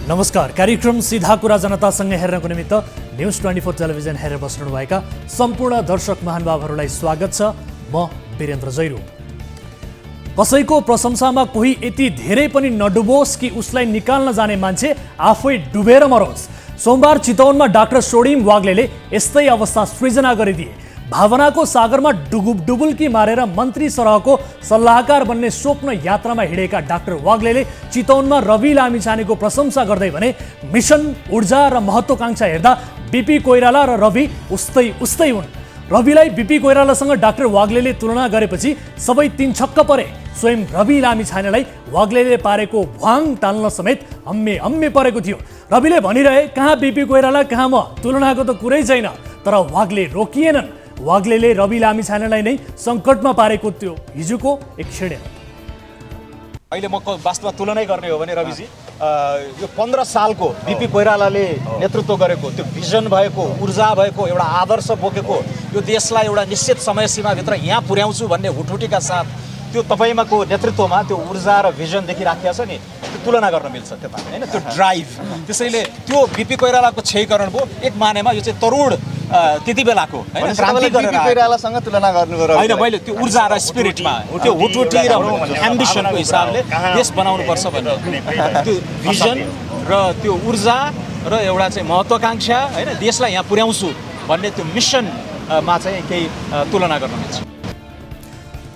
नमस्कार। कार्यक्रम सीधा कुरा जनतासँग हेर्नको निमित्त न्युज 24 टेलिभिजन हेरेर बस्नुभएका सम्पूर्ण दर्शक महानुभावहरूलाई स्वागत छ। म वीरेन्द्र जैरू। कसैको प्रशंसामा कोही यति धेरै पनि नडुबोस् कि उसलाई निकाल्न जाने मान्छे आफै डुबेर मरोस्। सोमबार चितवनमा डाक्टर सोडिम वाग्लेले यस्तै अवस्था सृजना गरिदिए। भावनाको सागरमा डुबुल्की मारेर मन्त्री सरहको सल्लाहकार बन्ने स्वप्न यात्रामा हिँडेका डाक्टर वाग्लेले चितवनमा रवि लामिछानेको प्रशंसा गर्दै भने मिसन ऊर्जा र महत्त्वाकांक्षा हेर्दा बीपी कोइराला र रवि उस्तै हुन्। रविलाई बीपी कोइरालासँग डाक्टर वाग्लेले तुलना गरेपछि सबै तीन छक्क परे। स्वयं रवि लामिछानेलाई वाग्लेले पारेको भ्वाङ टाल्न समेत हम्मे परेको थियो। रविले भनिरहे कहाँ बीपी कोइराला कहाँ म, तुलनाको त कुरै छैन। तर वाग्ले रोकिएनन्। वाग्लेले रवि लामिछानेलाई नै सङ्कटमा पारेको त्यो हिजोको एक क्षण। अहिले म वास्तवमा तुलनै गर्ने हो भने रविजी यो 15 सालको बीपी कोइरालाले नेतृत्व गरेको त्यो भिजन भएको, ऊर्जा भएको, एउटा आदर्श बोकेको यो देशलाई एउटा निश्चित समय सीमाभित्र यहाँ पुर्याउँछु भन्ने हुटहुटीका साथ त्यो तपाईमाको नेतृत्वमा त्यो ऊर्जा र भिजन देखिराखेको छ नि, त्यो तुलना गर्न मिल्छ त्यता हैन, त्यो ड्राइभ। त्यसैले त्यो बीपी कोइरालाको क्षयकरण भयो एक मानेमा। यो चाहिँ तरुण त्यति बेलाको हैन क्रान्ति गरेर कोइरालासँग तुलना गर्नुभयो हैन। मैले त्यो ऊर्जा र स्पिरिटमा त्यो हुटहुटी र एम्बिसनको हिसाबले देश बनाउनु पर्छ भन्ने त्यो भिजन र त्यो ऊर्जा र एउटा चाहिँ महत्त्वाकांक्षा हैन, देशलाई यहाँ पुर्याउँछु भन्ने त्यो मिसनमा चाहिँ केही तुलना गर्न मिल्छ।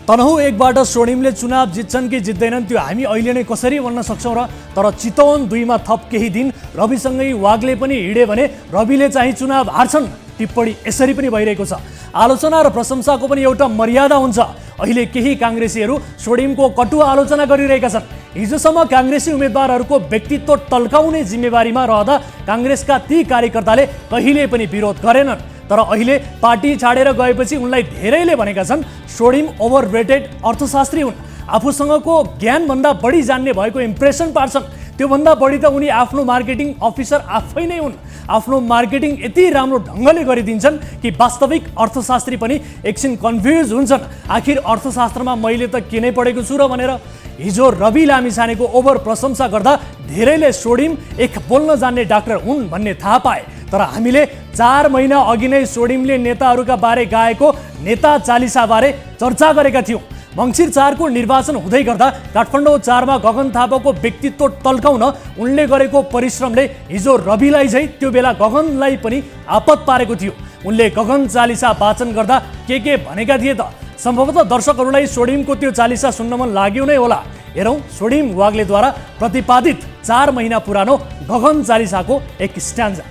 तनहु एकबाट सोडिमले चुनाव जित्छन् कि जित्दैनन् त्यो हामी अहिले नै कसरी भन्न सक्छौँ र? तर चितवन 2 मा थप केही दिन रविसँगै वाग्ले पनि हिँडे भने रविले चाहिँ चुनाव हार्छन्। टिप्पणी यसरी पनि भइरहेको छ। आलोचना र प्रशंसाको पनि एउटा मर्यादा हुन्छ। अहिले केही काङ्ग्रेसीहरू सोडिमको कटु आलोचना गरिरहेका छन्। हिजोसम्म काङ्ग्रेसी उम्मेदवारहरूको व्यक्तित्व टल्काउने जिम्मेवारीमा रहँदा काङ्ग्रेसका ती कार्यकर्ताले कहिले पनि विरोध गरेनन्। तर अहिले पार्टी छाडेर गएपछि उनलाई धेरैले भनेका छन् सोडिम ओभररेटेड अर्थशास्त्री हुन्। आफूसँगको ज्ञानभन्दा बढी जान्ने भएको इम्प्रेसन पार्छन्। त्योभन्दा बढी त उनी आफ्नो मार्केटिङ अफिसर आफै नै हुन्। आफ्नो मार्केटिङ यति राम्रो ढङ्गले गरिदिन्छन् कि वास्तविक अर्थशास्त्री पनि एकछिन कन्फ्युज हुन्छन्। आखिर अर्थशास्त्रमा मैले त के नै पढेको छु र भनेर हिजो रवि लामिछानेको ओभर प्रशंसा गर्दा धेरैले सोडिम एक बोल्न जान्ने डाक्टर हुन् भन्ने थाहा पाए। तर हामीले 4 महिना अघि नै सोडिमले नेताहरूका बारे गाएको नेता चालिसा बारे चर्चा गरेका थियौँ। मङ्सिर 4 को निर्वाचन हुँदै गर्दा काठमाडौँ 4 मा गगन थापाको व्यक्तित्व टल्काउन उनले गरेको परिश्रमले हिजो रविलाई चाहिँ त्यो बेला गगनलाई पनि आपत पारेको थियो। उनले गगन चालिसा वाचन गर्दा के भनेका थिए त? सम्भवतः दर्शकहरूलाई सोडिमको त्यो चालिसा सुन्न मन लाग्यो नै होला। हेरौँ सोडिम वाग्लेद्वारा प्रतिपादित 4 महिना पुरानो गगन चालिसाको एक स्ट्यान्जा।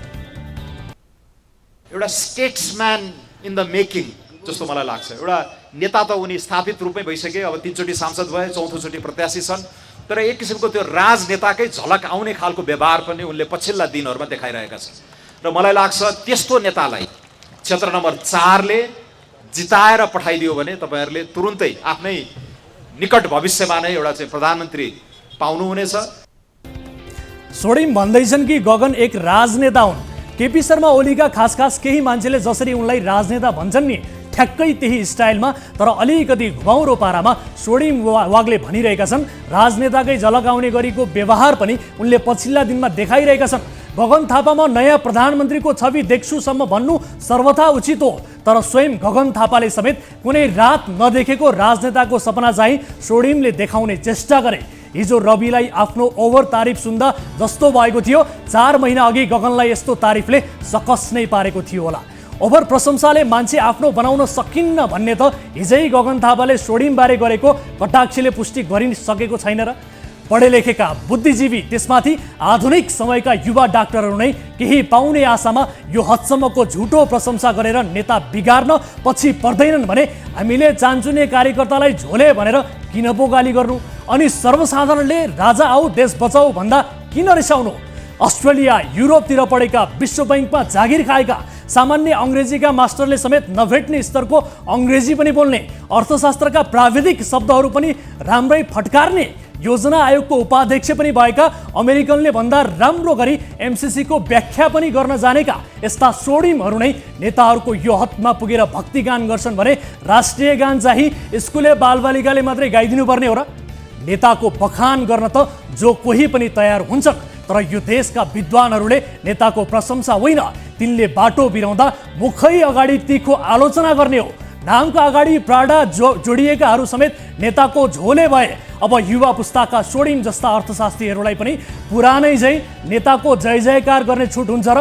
एउटा स्टेट्सम्यान इन द मेकिङ जस्तो मलाई लाग्छ। एउटा नेता त उनी स्थापित रूपमै भइसके, अब 3 चोटि सांसद भए, 4थो चोटि प्रत्याशी छन्। तर एक किसिमको त्यो राजनेताकै झलक आउने खालको व्यवहार पनि उनले पछिल्ला दिनहरूमा देखाइरहेका छन्। र मलाई लाग्छ त्यस्तो नेतालाई क्षेत्र नम्बर 4 ले जिताएर पठाइदियो भने तपाईहरूले तुरुन्तै आफ्नै निकट भविष्यमा नै एउटा चाहिँ प्रधानमन्त्री पाउनुहुनेछ। सोडिम भन्दैछन् कि गगन एक राजनेता हुन्। केपी शर्मा ओलीका खास केही मान्छेले जसरी उनलाई राजनेता भन्छन् नि, ठ्याक्कै त्यही स्टाइलमा तर अलिकति घुमाउरो पारामा सोडिम वाग्ले भनिरहेका छन्। राजनेताकै झलक आउने गरीको व्यवहार पनि उनले पछिल्ला दिनमा देखाइरहेका छन्। गगन थापामा नयाँ प्रधानमन्त्रीको छवि देख्छुसम्म भन्नु सर्वथा उचित हो। तर स्वयं गगन थापाले समेत कुनै रात नदेखेको राजनेताको सपना चाहिँ सोडिमले देखाउने चेष्टा गरे। हिजो रविलाई आफ्नो ओभर तारिफ सुन्दा जस्तो भएको थियो 4 महिना अघि गगनलाई यस्तो तारिफले सकस नै पारेको थियो होला। ओभर प्रशंसाले मान्छे आफ्नो बनाउन सकिन्न भन्ने त हिजै गगन थापाले सोडिम बारे गरेको कटाक्षले पुष्टि गरिसकेको छैन र? पढे लेखेका बुद्धिजीवी त्यसमाथि आधुनिक समयका युवा डाक्टरहरू नै केही पाउने आशामा यो हदसम्मको झुटो प्रशंसा गरेर नेता बिगार्न पछि पर्दैनन् भने हामीले चान्चुने कार्यकर्तालाई झोले भनेर किन पो गाली गर्नु? अनि सर्वसाधारणले राजा आऊ देश बचाऊ भन्दा किन रिसाउनु? अस्ट्रेलिया युरोपतिर पढेका विश्व बैंकमा जागिर खाएका सामान्य अङ्ग्रेजीका मास्टरले समेत नभेट्ने स्तरको अङ्ग्रेजी पनि बोल्ने, अर्थशास्त्रका प्राविधिक शब्दहरू पनि राम्रै फटकार्ने, योजना आयोगको उपाध्यक्ष पनि भएका अमेरिकनले भन्दा राम्रो गरी एमसीसीको व्याख्या पनि गर्न जानेका यस्ता सोडिमहरू नै नेताहरूको यो हदमा पुगेर भक्ति गान गर्छन् भने राष्ट्रिय गान चाहिँ स्कुले बालबालिकाले मात्रै गाइदिनु पर्ने हो र? नेताको बखान गर्न त जो कोही पनि तयार हुन्छन्, तर यो देशका विद्वानहरूले नेताको प्रशंसा होइन, तिनले बाटो बिराउँदा मुखै अगाडि तीखो आलोचना गर्ने हो। नामका अगाडि प्राडा जोडिएकाहरू समेत नेताको झोले भए। अब युवा पुस्ताका सोडिम जस्ता अर्थशास्त्रीहरूलाई पनि पुरानै झै नेताको जय जयकार गर्ने छुट हुन्छ र?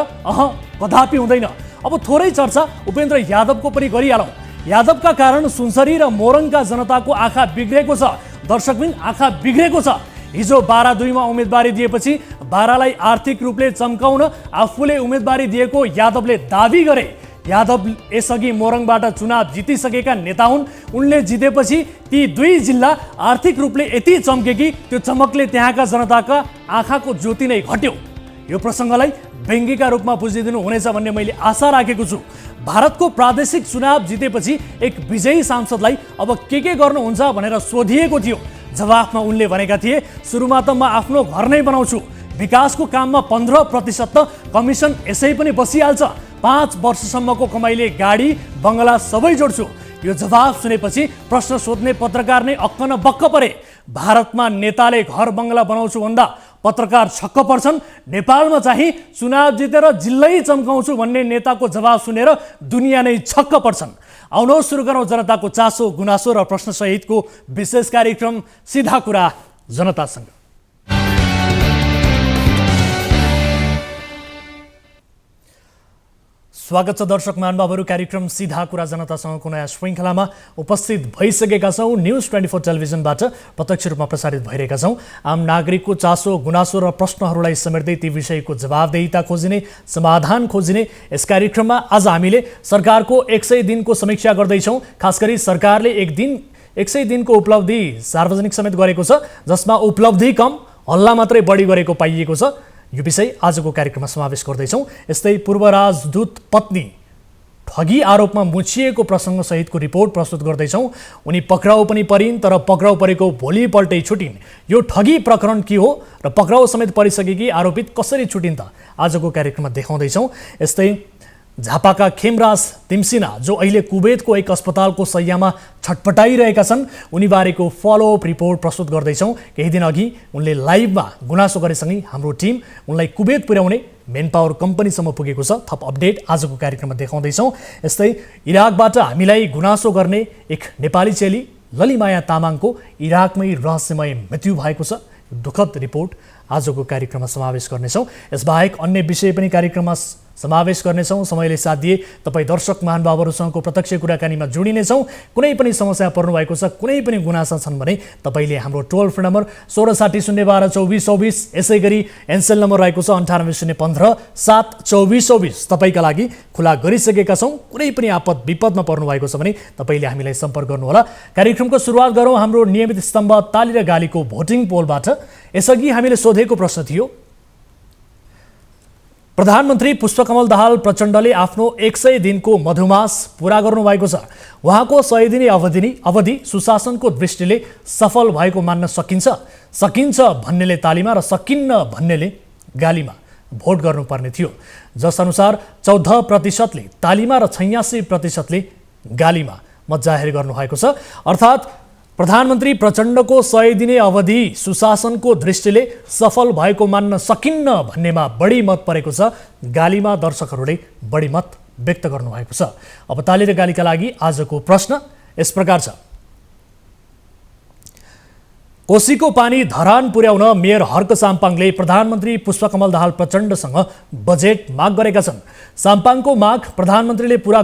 कदापि हुँदैन। अब थोरै चर्चा उपेन्द्र यादवको पनि गरिहालौँ। यादवका कारण सुनसरी र मोरङका जनताको आँखा बिग्रेको छ। दर्शकबिन, आँखा बिग्रेको छ। हिजो 12-2 उम्मेदवारी दिएपछि 12लाई आर्थिक रूपले चम्काउन आफूले उम्मेदवारी दिएको यादवले दाबी गरे। यादव यसअघि मोरङबाट चुनाव जितिसकेका नेता हुन्। उनले जितेपछि ती 2 जिल्ला आर्थिक रूपले यति चम्के कि त्यो चमकले त्यहाँका जनताका आँखाको ज्योति नै घट्यो। यो प्रसङ्गलाई व्यङ्ग्यका रूपमा बुझिदिनु हुनेछ भन्ने मैले आशा राखेको छु। भारतको प्रादेशिक चुनाव जितेपछि एक विजयी सांसदलाई अब के गर्नुहुन्छ भनेर सोधिएको थियो। जवाफमा उनले भनेका थिए, सुरुमा त म आफ्नो घर नै बनाउँछु, विकासको काममा 15% त कमिसन यसै पनि बसिहाल्छ, 5 वर्षसम्मको कमाइले गाडी बङ्गला सबै जोड्छु। यो जवाफ सुनेपछि प्रश्न सोध्ने पत्रकार नै अक्क न बक्क परे। भारतमा नेताले घर बङ्गला बनाउँछु भन्दा पत्रकार छक्क पर्छन्। नेपालमा चाहिँ चुनाव जितेर जिल्लै चम्काउँछु भन्ने नेताको जवाब सुनेर दुनियाँ नै छक्क पर्छन्। आउनुहोस् सुरु गरौँ जनताको चासो, गुनासो र प्रश्न सहितको विशेष कार्यक्रम सीधा कुरा जनतासँग। स्वागत छ दर्शक महानुभावहरू। कार्यक्रम सीधा कुरा जनतासँगको नयाँ श्रृङ्खलामा उपस्थित भइसकेका छौँ। न्युज 24 टेलिभिजनबाट प्रत्यक्ष रूपमा प्रसारित भइरहेका छौँ। आम नागरिकको चासो, गुनासो र प्रश्नहरूलाई समेट्दै ती विषयको जवाबदेहिता खोजिने, समाधान खोजिने यस कार्यक्रममा आज हामीले सरकारको 100 दिनको समीक्षा गर्दैछौँ। खास गरी सरकारले 100 दिनको उपलब्धि सार्वजनिक समेत गरेको छ, जसमा उपलब्धि कम, हल्ला मात्रै बढी गरेको पाइएको छ। यो विषय आजको कार्यक्रममा समावेश गर्दैछौँ। यस्तै पूर्व राजदूत पत्नी ठगी आरोपमा मुछिएको प्रसङ्ग सहितको रिपोर्ट प्रस्तुत गर्दैछौँ। उनी पक्राउ पनि परिन्, तर पक्राउ परेको भोलिपल्टै छुटिन्। यो ठगी प्रकरण के हो र पक्राउ समेत परिसकेकी आरोपित कसरी छुटिन् त आजको कार्यक्रममा देखाउँदैछौँ। यस्तै झापाका खेमराज तिमसिना जो अहिले कुवेतको एक अस्पतालको शय्यामा छटपटाइरहेका छन्, उनीबारेको फलोअप रिपोर्ट प्रस्तुत गर्दैछौँ। केही दिन अघि उनले लाइभमा गुनासो गरेसँगै हाम्रो टिम उनलाई कुवेत पुर्याउने मेन पावर कम्पनीसम्म पुगेको छ। थप अपडेट आजको कार्यक्रममा देखाउँदैछौँ। यस्तै इराकबाट हामीलाई गुनासो गर्ने एक नेपाली चेली ललिमाया तामाङको इराकमै रहस्यमय मृत्यु भएको छ। दुःखद रिपोर्ट आजको कार्यक्रममा समावेश गर्नेछौँ। यसबाहेक अन्य विषय पनि कार्यक्रममा समावेश गर्नेछौँ। समयले साथ दिए तपाईँ दर्शक महानुभावहरूसँगको प्रत्यक्ष कुराकानीमा जोडिनेछौँ। कुनै पनि समस्या पर्नु भएको छ, कुनै पनि गुनासा छन् भने तपाईँले हाम्रो टोल फ्री नम्बर 1660122424, यसै गरी एनसेल नम्बर रहेको छ 9801572424 तपाईँका लागि खुला गरिसकेका छौँ। कुनै पनि आपद विपदमा पर्नु भएको छ भने तपाईँले हामीलाई सम्पर्क गर्नुहोला। कार्यक्रमको सुरुवात गरौँ हाम्रो नियमित स्तम्भ ताली र गालीको भोटिङ पोलबाट। यसअघि हामीले सोधेको प्रश्न थियो, प्रधानमन्त्री पुष्पकमल दाहाल प्रचण्डले आफ्नो 100 दिनको मधुमास पूरा गर्नुभएको छ। उहाँको 100 दिने अवधि सुशासनको दृष्टिले सफल भएको मान्न सकिन्छ भन्नेले तालीमा र सकिन्न भन्नेले गालीमा भोट गर्नुपर्ने थियो। जसअनुसार 14%ले तालीमा र 86%ले गालीमा मत जाहेर गर्नुभएको छ। अर्थात् प्रधानमन्त्री प्रचण्डको 100 दिने अवधि सुशासनको दृष्टिले सफल भएको मान्न सकिन्न भन्नेमा बढी मत परेको छ। गालीमा दर्शकहरूले बढी मत व्यक्त गर्नुभएको छ। अब ताली र गालीका लागि आजको प्रश्न यस प्रकार छ, कोसीको पानी धरान पुर्याउन मेयर हर्क साम्पाङले प्रधानमन्त्री पुष्पकमल दाहाल प्रचण्डसँग बजेट माग गरेका छन्। साम्पाङको माग प्रधानमन्त्रीले पुरा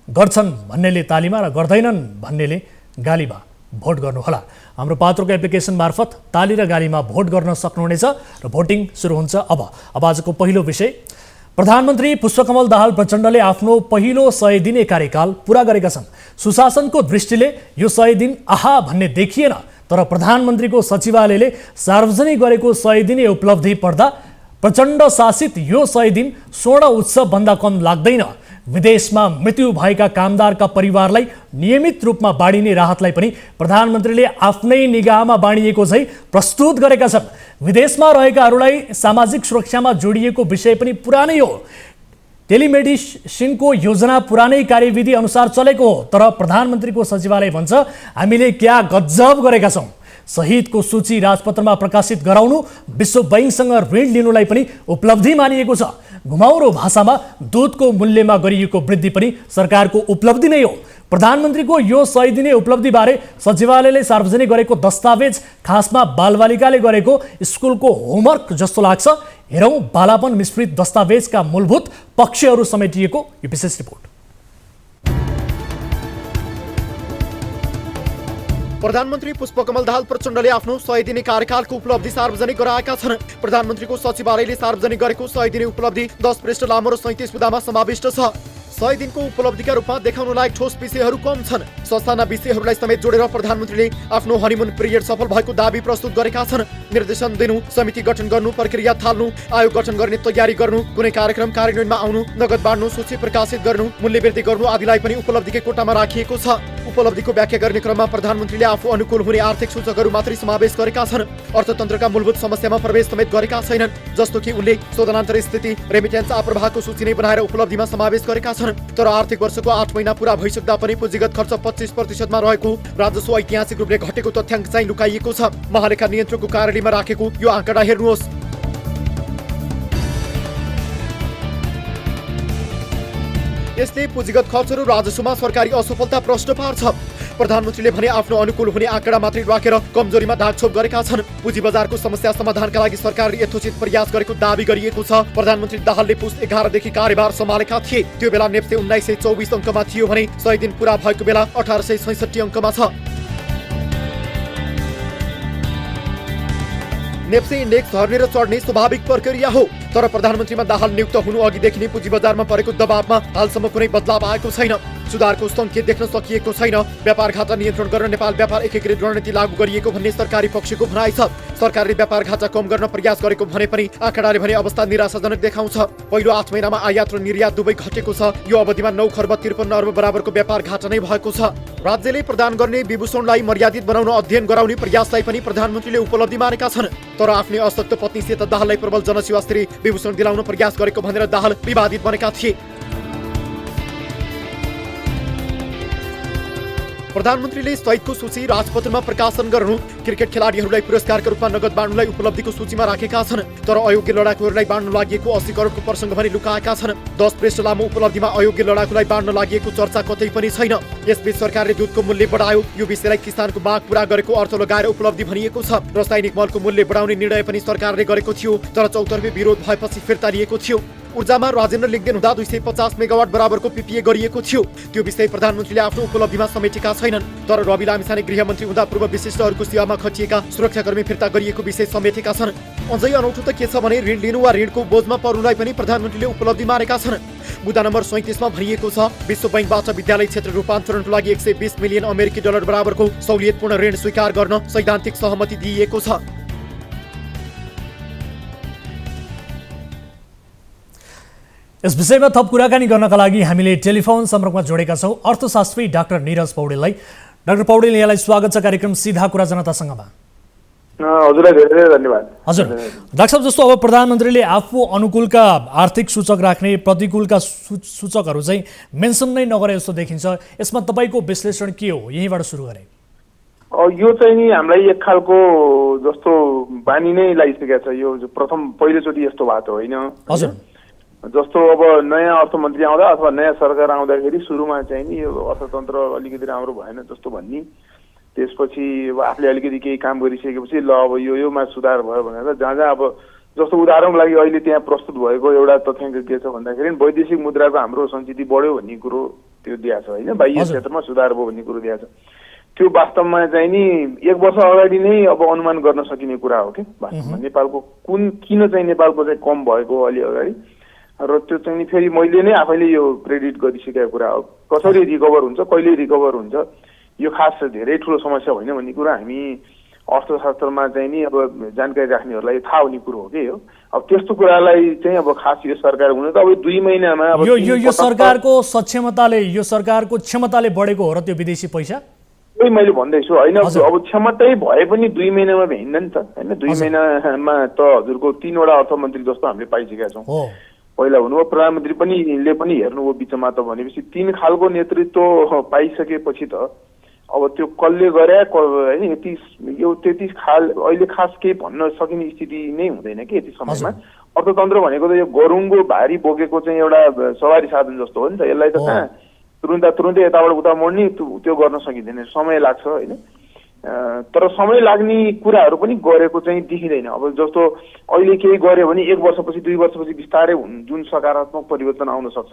गर्छन् भन्नेले तालीमा र गर्दैनन् भन्नेले गालीमा भोट गर्नुहोला। हाम्रो पात्रको एप्लिकेसन मार्फत ताली र गालीमा भोट गर्न सक्नुहुनेछ र भोटिङ सुरु हुन्छ अब आजको पहिलो विषय, प्रधानमन्त्री पुष्पकमल दाहाल प्रचण्डले आफ्नो पहिलो 100 दिने कार्यकाल पुरा गरेका छन्। सुशासनको दृष्टिले यो 100 दिन आहा भन्ने देखिएन, तर प्रधानमन्त्रीको सचिवालयले सार्वजनिक गरेको 100 दिने उपलब्धि पढ्दा प्रचण्ड शासित यो 100 दिन स्वर्ण उत्सवभन्दा कम लाग्दैन। विदेशमा मृत्यु भएका कामदारका परिवारलाई नियमित रूपमा बाँडिने राहतलाई पनि प्रधानमन्त्रीले आफ्नै निगाहमा बाँडिएको झै प्रस्तुत गरेका छन्। विदेशमा रहेकाहरूलाई सामाजिक सुरक्षामा जोडिएको विषय पनि पुरानै हो। टेलिमेडिसिनको योजना पुरानै कार्यविधि अनुसार चलेको हो, तर प्रधानमन्त्रीको सचिवालय भन्छ हामीले क्या गजब गरेका छौँ। सहितको सूची राजपत्रमा प्रकाशित गराउनु विश्व बैंकसँग ऋण लिनुलाई पनि उपलब्धि मानिएको छ। घुमाउरो भाषामा दूधको मूल्यमा गरिएको वृद्धि पनि सरकारको उपलब्धि नै हो। प्रधानमन्त्रीको यो 100 दिने उपलब्धिबारे सचिवालयले सार्वजनिक गरेको दस्तावेज खासमा बालबालिकाले गरेको स्कुलको होमवर्क जस्तो लाग्छ। हेरौँ बालापन मिश्रित दस्तावेजका मूलभूत पक्षहरू समेटिएको यो विशेष रिपोर्ट। प्रधानमन्त्री पुष्पकमल दाहाल प्रचण्डले आफ्नो 100 दिने कार्यकालको उपलब्धि सार्वजनिक गराएका छन्। प्रधानमन्त्रीको सचिवालयले सार्वजनिक गरेको 100 दिने उपलब्धि 10 पृष्ठ लामो र 37 बुँदामा समाविष्ट छ। 100 दिनको उपलब्धिका रूपमा देखाउन लायक ठोस विषयहरू कम छन्। ससाना विषयहरूलाई समेत जोडेर प्रधानमन्त्रीले आफ्नो हनीमुन पिरियड सफल भएको दाबी प्रस्तुत गरेका छन्। निर्देशन दिनु, समिति गठन गर्नु, प्रक्रिया थाल्नु, आयोग गठन गर्ने तयारी गर्नु, कुनै कार्यक्रम कार्यान्वयनमा आउनु, नगद बाँड्नु, सूची प्रकाशित गर्नु, मूल्य वृद्धि गर्नु आदिलाई पनि उपलब्धिकै कोटामा राखिएको छ। उपलब्धिको व्याख्या गर्ने क्रममा प्रधानमन्त्रीले आफू अनुकूल हुने आर्थिक सूचकहरू मात्रै समावेश गरेका छन्। अर्थतन्त्रका मूलभूत समस्यामा प्रवेश समेत गरेका छैनन्। जस्तो कि उनले शोधनान्तर स्थिति, रेमिटेन्स आप्रवाहको सूची नै बनाएर उपलब्धिमा समावेश गरेका छन्। तर आर्थिक वर्षको 8 महिना पूरा भइसक्दा पनि पुँजीगत खर्च 25% मा रहेको, राजस्व ऐतिहासिक रूपले घटेको तथ्याङ्क चाहिँ लुकाइएको छ। महालेखा नियन्त्रकको कार्यालयमा राखेको यो आँकडा हेर्नुहोस्। यसले पुँजीगत खर्च र राजस्वमा सरकारी असफलता प्रश्न पार्छ। प्रधानमन्त्रीले भने आफ्नो अनुकूल हुने आँकडा मात्रै राखेर कमजोरीमा दागछोप गरेका छन्। पुँजी बजारको समस्या समाधानका लागि सरकारले यथोचित प्रयास गरेको दाबी गरिएको छ। प्रधानमन्त्री दाहालले पुस 11 देखि कार्यभार सम्हालेका थिए। त्यो बेला नेप्से 1924 अङ्कमा थियो भने 100 दिन पूरा भएको बेला 1866 अङ्कमा छ। नेप्से इन्डेक्स झर्ने र चढ्ने स्वाभाविक प्रक्रिया हो। तर प्रधानमन्त्रीमा दाहाल नियुक्त हुनु अघिदेखि नै पुँजी बजारमा परेको दबावमा हालसम्म कुनै बदलाव आएको छैन। सुधारको सङ्केत देख्न सकिएको छैन। व्यापार घाटा नियन्त्रण गर्न नेपाल व्यापार एकीकृत रणनीति लागू गरिएको भन्ने सरकारी पक्षको भनाइ छ। सरकारले व्यापार घाटा कम गर्न प्रयास गरेको भने पनि आँकडाले भने अवस्था निराशाजनक देखाउँछ। पहिलो 8 महिनामा आयात र निर्यात दुवै घटेको छ। यो अवधिमा 9 खर्ब 53 अर्ब बराबरको व्यापार घाटा नै भएको छ। राज्यले प्रदान गर्ने विभूषणलाई मर्यादित बनाउन अध्ययन गराउने प्रयासलाई पनि प्रधानमन्त्रीले उपलब्धि मानेका छन्। तर आफ्नै अशक्त पत्नीसित दाहाललाई प्रबल जनसेवास्त्री विभूषण दिलाउन प्रयास गरेको भनेर दाहाल विवादित बनेका थिए। प्रधानमन्त्रीले सहितको सूची राजपत्रमा प्रकाशन गर्नु, क्रिकेट खेलाडीहरूलाई पुरस्कारका रूपमा नगद बाँड्नुलाई उपलब्धिको सूचीमा राखेका छन्। तर अयोग्य लडाकुहरूलाई बाँड्न लागि 80 करोडको प्रसङ्ग भने लुकाएका छन्। 10 पृष्ठ लामो उपलब्धिमा अयोग्य लडाकुलाई बाँड्न लागि चर्चा कतै पनि छैन। यसबीच सरकारले दुधको मूल्य बढायो। यो विषयलाई किसानको माग पूरा गरेको अर्थ लगाएर उपलब्धि भनिएको छ। रासायनिक मलको मूल्य बढाउने निर्णय पनि सरकारले गरेको थियो। तर चौतर्फी विरोध भएपछि फिर्ता लिएको थियो। ऊर्जामा राजेन्द्र लिङ्गदेन हुँदा 250 मेगावाट बराबरको पिपिए गरिएको थियो। त्यो विषय प्रधानमन्त्रीले आफ्नो उपलब्धिमा समेटेका छैनन्। तर रवि लामिछाने गृहमन्त्री हुँदा पूर्व विशिष्टहरूको सेवामा खटिएका सुरक्षाकर्मी फिर्ता गरिएको विषय समेटेका छन्। अझै अनौठो त के छ भने ऋण लिनु वा ऋणको बोझमा पर्नुलाई पनि प्रधानमन्त्रीले उपलब्धि मानेका छन्। बुँदा नम्बर 37 मा भनिएको छ, विश्व बैंकबाट विद्यालय क्षेत्र रूपान्तरणको लागि 120 मिलियन अमेरिकी डलर बराबरको सहुलियतपूर्ण ऋण स्वीकार गर्न सैद्धान्तिक सहमति दिइएको छ। यस विषयमा थप कुराकानी गर्नका लागि हामीले टेलिफोन सम्पर्कमा जोडेका छौँ अर्थशास्त्री डाक्टर नीरज पौडेललाई। डाक्टर पौडेल, यहाँलाई स्वागत छ कार्यक्रम सीधा कुरा जनतासँगमा। हजुरलाई धेरै धेरै धन्यवाद। हजुर, डाक्टर साहब, जस्तो अब प्रधानमन्त्रीले आफू अनुकूलका आर्थिक सूचक राख्ने, प्रतिकूलका सूचकहरू चाहिँ मेन्सन नै नगरे जस्तो देखिन्छ। यसमा तपाईँको विश्लेषण के हो? यहीँबाट सुरु गरे। यो चाहिँ नि हामीलाई एक खालको जस्तो बानी नै लागिसकेको छ। यो पहिलोचोटि यस्तो भएको होइन। हजुर, जस्तो अब नयाँ अर्थमन्त्री आउँदा अथवा नयाँ सरकार आउँदाखेरि सुरुमा चाहिँ नि यो अर्थतन्त्र अलिकति राम्रो भएन जस्तो भन्ने, त्यसपछि अब आफूले अलिकति केही काम गरिसकेपछि ल अब योमा सुधार भयो भनेर जहाँ अब जस्तो उदाहरणको लागि अहिले त्यहाँ प्रस्तुत भएको एउटा तथ्याङ्क के छ भन्दाखेरि वैदेशिक मुद्राको हाम्रो सञ्चित बढ्यो भन्ने कुरो त्यो दिएको छ होइन। बाह्य क्षेत्रमा सुधार भयो भन्ने कुरो दिएको छ। त्यो वास्तवमा चाहिँ नि 1 वर्ष अगाडि नै अब अनुमान गर्न सकिने कुरा हो कि वास्तवमा नेपालको किन चाहिँ नेपालको चाहिँ कम भएको अलि अगाडि, र त्यो चाहिँ फेरि मैले नै आफैले यो क्रेडिट गरिसकेको कुरा हो। कसरी रिकभर हुन्छ, कहिले रिकभर हुन्छ, यो खास धेरै ठुलो समस्या होइन भन्ने कुरा हामी अर्थशास्त्रमा चाहिँ नि अब जानकारी राख्नेहरूलाई थाहा हुने कुरो हो कि हो। अब त्यस्तो कुरालाई चाहिँ अब खास यो सरकार हुनु त अब 2 महिनामा अब यो सरकारको सक्षमताले, यो सरकारको क्षमताले बढेको हो र त्यो विदेशी पैसा त्यही मैले भन्दैछु होइन। अब क्षमतै भए पनि 2 महिनामा भ्याइन्न नि त होइन। 2 महिनामा त हजुरको 3 वटा अर्थमन्त्री जस्तो हामीले पाइसकेका छौँ। पहिला हुनुभयो प्रधानमन्त्री पनि हेर्नुभयो बिचमा त भनेपछि 3 खालको नेतृत्व पाइसकेपछि त अब त्यो कसले गरे होइन यति यो त्यति अहिले खास केही भन्न सकिने स्थिति नै हुँदैन कि यति समयमा। अर्थतन्त्र भनेको त यो गरुङ्गो भारी बोकेको चाहिँ एउटा सवारी साधन जस्तो हो नि त। यसलाई त कहाँ तुरुन्तै यताबाट उता मोड्ने त्यो गर्न सकिँदैन, समय लाग्छ होइन। तर समय लाग्ने कुराहरू पनि गरेको चाहिँ देखिँदैन। अब जस्तो अहिले केही गर्यो भने 1 वर्षपछि 2 वर्षपछि बिस्तारै जुन सकारात्मक परिवर्तन आउन सक्छ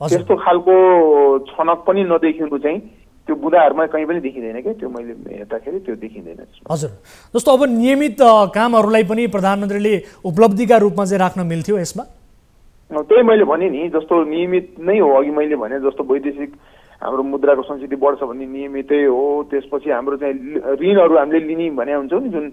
त्यस्तो खालको छनक पनि नदेखिनु चाहिँ त्यो बुदाहरूमा कहीँ पनि देखिँदैन क्या। त्यो मैले हेर्दाखेरि त्यो देखिँदैन। हजुर, जस्तो अब नियमित कामहरूलाई पनि प्रधानमन्त्रीले उपलब्धिका रूपमा चाहिँ राख्न मिल्थ्यो यसमा। त्यही मैले भने नि, जस्तो नियमित नै हो। अघि मैले भने जस्तो वैदेशिक हाम्रो मुद्राको संस्कृति बढ्छ भन्ने नियमितै हो। त्यसपछि हाम्रो चाहिँ ऋणहरू हामीले लिने भने हुन्छौँ नि, जुन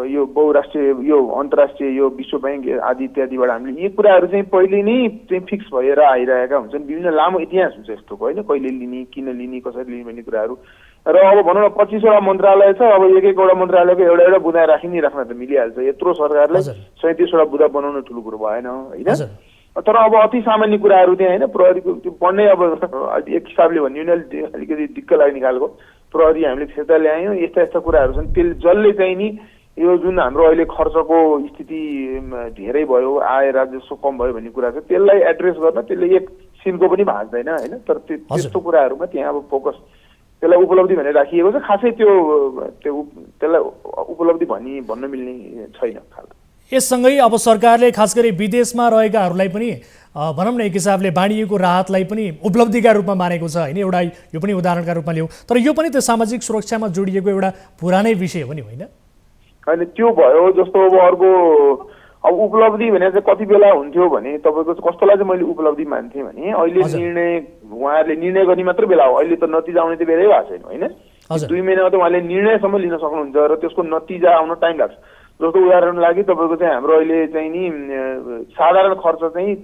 यो बहुराष्ट्रिय यो अन्तर्राष्ट्रिय यो विश्व ब्याङ्क आदि इत्यादिबाट हामीले यी कुराहरू चाहिँ पहिले नै चाहिँ फिक्स भएर आइरहेका हुन्छन्। विभिन्न लामो इतिहास हुन्छ यस्तो होइन, कहिले लिने, किन लिने, कसरी लिने भन्ने कुराहरू। र अब भनौँ न 25वटा मन्त्रालय छ, अब एक-एकवटा मन्त्रालयको एउटा बुदा राख्न त मिलिहाल्छ। यत्रो सरकारले 37वटा बुदा बनाउनु ठुलो कुरो भएन होइन। तर अब अति सामान्य कुराहरू त्यहाँ होइन, प्रहरीको त्यो पढ्नै अब एक हिसाबले भन्यो भने अलिकति दिक्क लाग्ने खालको प्रहरी हामीले फिर्ता ल्यायौँ। यस्ता कुराहरू छन् जसले चाहिँ नि यो जुन हाम्रो अहिले खर्चको स्थिति धेरै भयो, आय राजस्व कम भयो भन्ने कुरा छ, त्यसलाई एड्रेस गर्न त्यसले एक सिनको पनि भाग्दैन होइन। तर त्यस्तो कुराहरूमा त्यहाँ अब फोकस त्यसलाई उपलब्धि भनेर राखिएको छ। खासै त्यसलाई उपलब्धि भन्न मिल्ने छैन खालको। यससँगै अब सरकारले खास गरी विदेशमा रहेकाहरूलाई पनि भनौँ न एक हिसाबले बाँडिएको राहतलाई पनि उपलब्धिका रूपमा मानेको छ होइन। एउटा यो पनि उदाहरणका रूपमा लिउँ, तर यो पनि त सामाजिक सुरक्षामा जोडिएको एउटा पुरानै विषय हो नि होइन। होइन त्यो भयो। जस्तो अब अर्को अब उपलब्धि भने चाहिँ कति बेला हुन्थ्यो भने तपाईँको कस्तोलाई चाहिँ मैले उपलब्धि मान्थेँ भने अहिले उहाँहरूले निर्णय गर्ने मात्र बेला हो। अहिले त नतिजा आउने त बेलै भएको छैन होइन। 2 महिनामा त उहाँले निर्णयसम्म लिन सक्नुहुन्छ र त्यसको नतिजा आउन टाइम लाग्छ। जस्तो उदाहरण लागि तपाईँको चाहिँ हाम्रो अहिले चाहिँ नि साधारण खर्च चाहिँ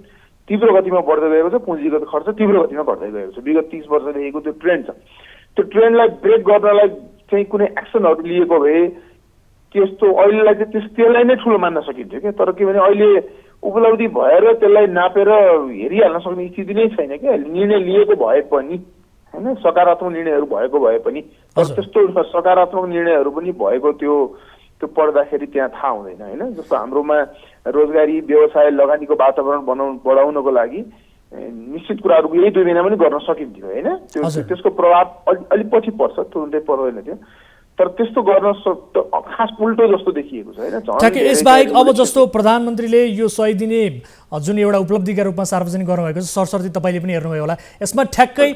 तीव्र गतिमा बढ्दै गएको छ, पुँजीगत खर्च तीव्र गतिमा घट्दै गएको छ। विगत 30 वर्षदेखिको त्यो ट्रेन्ड छ। त्यो ट्रेन्डलाई ब्रेक गर्नलाई चाहिँ कुनै एक्सनहरू लिएको भए त्यस्तो अहिलेलाई चाहिँ त्यसलाई नै ठुलो मान्न सकिन्थ्यो क्या। तर के भने अहिले उपलब्धि भएर त्यसलाई नापेर हेरिहाल्न सक्ने स्थिति नै छैन क्या। निर्णय लिएको भए पनि होइन, सकारात्मक निर्णयहरू भएको भए पनि, तर त्यस्तो सकारात्मक निर्णयहरू पनि भएको त्यो पढ्दाखेरि त्यहाँ थाहा हुँदैन होइन। जस्तो हाम्रोमा रोजगारी, व्यवसाय, लगानीको वातावरण बढाउनको लागि निश्चित कुराहरू यही 2 महिना पनि गर्न सकिन्थ्यो होइन। त्यसको प्रभाव अलिक पछि पर्छ, तुरुन्तै पर्दैन थियो। तर त्यस्तो गर्न खास उल्टो जस्तो देखिएको छ होइन। ठ्याक्कै यसबाहेक अब जस्तो प्रधानमन्त्रीले यो 100 दिने जुन एउटा उपलब्धिका रूपमा सार्वजनिक गर्नुभएको छ, सरसर्ती तपाईँले पनि हेर्नुभयो होला, यसमा ठ्याक्कै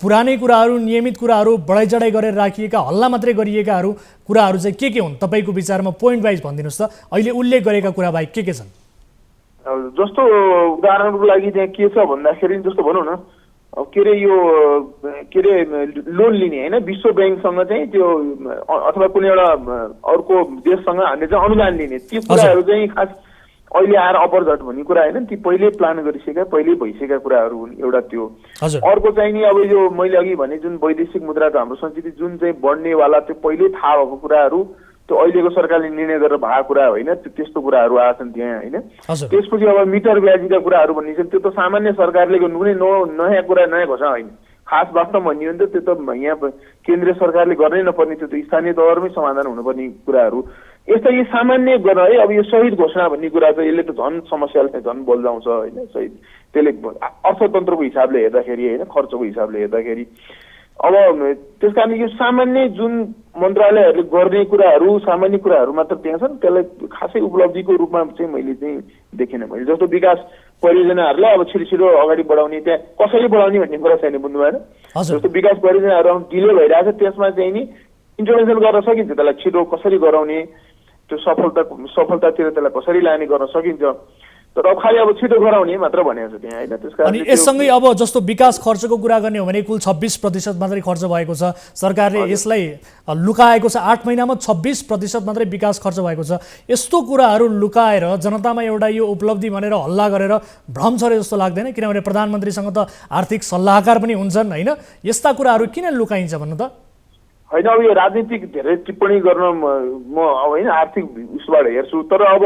पुरानै कुराहरू, नियमित कुराहरू, बढाइचढाइ गरेर राखिएका, हल्ला मात्रै गरिएकाहरू कुराहरू चाहिँ के हुन् तपाईँको विचारमा? पोइन्ट वाइज भनिदिनुहोस् त, अहिले उल्लेख गरेका कुरा बाहेक के छन्? जस्तो उदाहरणको लागि त्यहाँ के छ भन्दाखेरि जस्तो भनौँ न के अरे यो लोन लिने होइन, विश्व ब्याङ्कसँग चाहिँ त्यो अथवा कुनै एउटा अर्को देशसँग हामीले चाहिँ अनुदान लिने, ती कुराहरू चाहिँ खास अहिले आएर अपरझट भन्ने कुरा होइन। ती पहिल्यै प्लान गरिसकेका, पहिल्यै भइसकेका कुराहरू हुन् एउटा त्यो। अर्को चाहिँ नि अब यो मैले अघि भने जुन वैदेशिक मुद्राको हाम्रो संस्कृति जुन चाहिँ बढ्नेवाला त्यो पहिल्यै थाहा भएको कुराहरू, त्यो अहिलेको सरकारले निर्णय गरेर भएको कुरा होइन। त्यस्तो कुराहरू आएछन् त्यहाँ होइन। त्यसपछि अब मिटर ब्याजीका कुराहरू भन्ने छन्, त्यो त सामान्य सरकारले गर्नु कुनै नयाँ कुरा, नयाँ घोषणा होइन। खास वास्तव भन्यो भने त त्यो त यहाँ केन्द्रीय सरकारले गर्नै नपर्ने, त्यो त स्थानीय तहरमै समाधान हुनुपर्ने कुराहरू। यस्ता यी सामान्य गर्न है। अब यो शहीद घोषणा भन्ने कुरा चाहिँ यसले त झन् समस्यालाई झन् बल्झाउँछ होइन। शहीद त्यसले अर्थतन्त्रको हिसाबले हेर्दाखेरि होइन, खर्चको हिसाबले हेर्दाखेरि अब त्यस कारण यो सामान्य जुन मन्त्रालयहरूले गर्ने कुराहरू, सामान्य कुराहरू मात्र त्यहाँ छन्। त्यसलाई खासै उपलब्धिको रूपमा चाहिँ मैले चाहिँ देखिनँ। मैले जस्तो विकास परियोजनाहरूलाई अब छिटो अगाडि बढाउने, त्यहाँ कसरी बढाउने भन्ने कुरा छैन, बुझ्नु भएन। जस्तो विकास परियोजनाहरू डिले भइरहेको छ, त्यसमा चाहिँ नि इन्टरभेन्सन गर्न सकिन्छ। त्यसलाई छिटो कसरी गराउने, त्यो सफलतातिर त्यसलाई कसरी लाने गर्न सकिन्छ। तर अब खालि अब छिटो गराउने मात्र भनेको छ त्यहाँ होइन। त्यसकारण अनि यससँगै अब जस्तो विकास खर्चको कुरा गर्ने हो भने कुल 26% मात्रै खर्च भएको छ। सरकारले यसलाई लुकाएको छ। 8 महिनामा 26% मात्रै विकास खर्च भएको छ। यस्तो कुराहरू लुकाएर जनतामा एउटा यो उपलब्धि भनेर हल्ला गरेर भ्रम छरे जस्तो लाग्दैन? किनभने प्रधानमन्त्रीसँग त आर्थिक सल्लाहकार पनि हुन्छन् होइन। यस्ता कुराहरू किन लुकाइन्छ भन्नु त? होइन, अब यो राजनीतिक धेरै टिप्पणी गर्न म अब होइन आर्थिक उसबाट हेर्छु। तर अब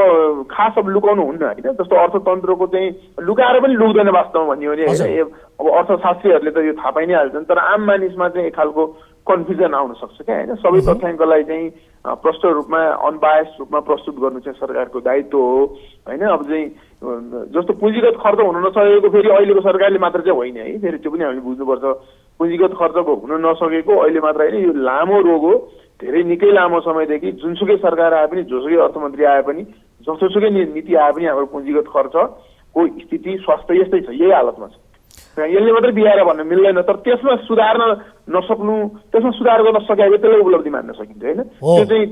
खास अब लुकाउनु हुन्न होइन। जस्तो अर्थतन्त्रको चाहिँ लुकाएर पनि लुक्दैन वास्तवमा भन्यो भने होइन। अब अर्थशास्त्रीहरूले त यो थाहा पाइ नै हाल्छन्। तर आम मानिसमा चाहिँ एक खालको कन्फ्युजन आउन सक्छ क्या होइन। सबै तथ्याङ्कलाई चाहिँ प्रष्ट रूपमा अनबायस रूपमा प्रस्तुत गर्नु चाहिँ सरकारको दायित्व हो होइन। अब चाहिँ जस्तो पुँजीगत खर्च हुन नसकेको फेरि अहिलेको सरकारले मात्र चाहिँ होइन है, फेरि त्यो पनि हामीले बुझ्नुपर्छ। पुँजीगत खर्चको हुन नसकेको अहिले मात्र होइन, यो लामो रोग हो। धेरै निकै लामो समयदेखि जुनसुकै सरकार आए पनि, जोसुकै अर्थमन्त्री आए पनि, जसोसुकै नीति आए पनि हाम्रो पुँजीगत खर्चको स्थिति स्वास्थ्य यस्तै छ, यही हालतमा छ। यसले मात्रै बिहार भन्न मिल्दैन, तर त्यसमा सुधार्न नसक्नु, त्यसमा सुधार गर्न सकेको त्यसलाई उपलब्धि मान्न सकिन्छ होइन,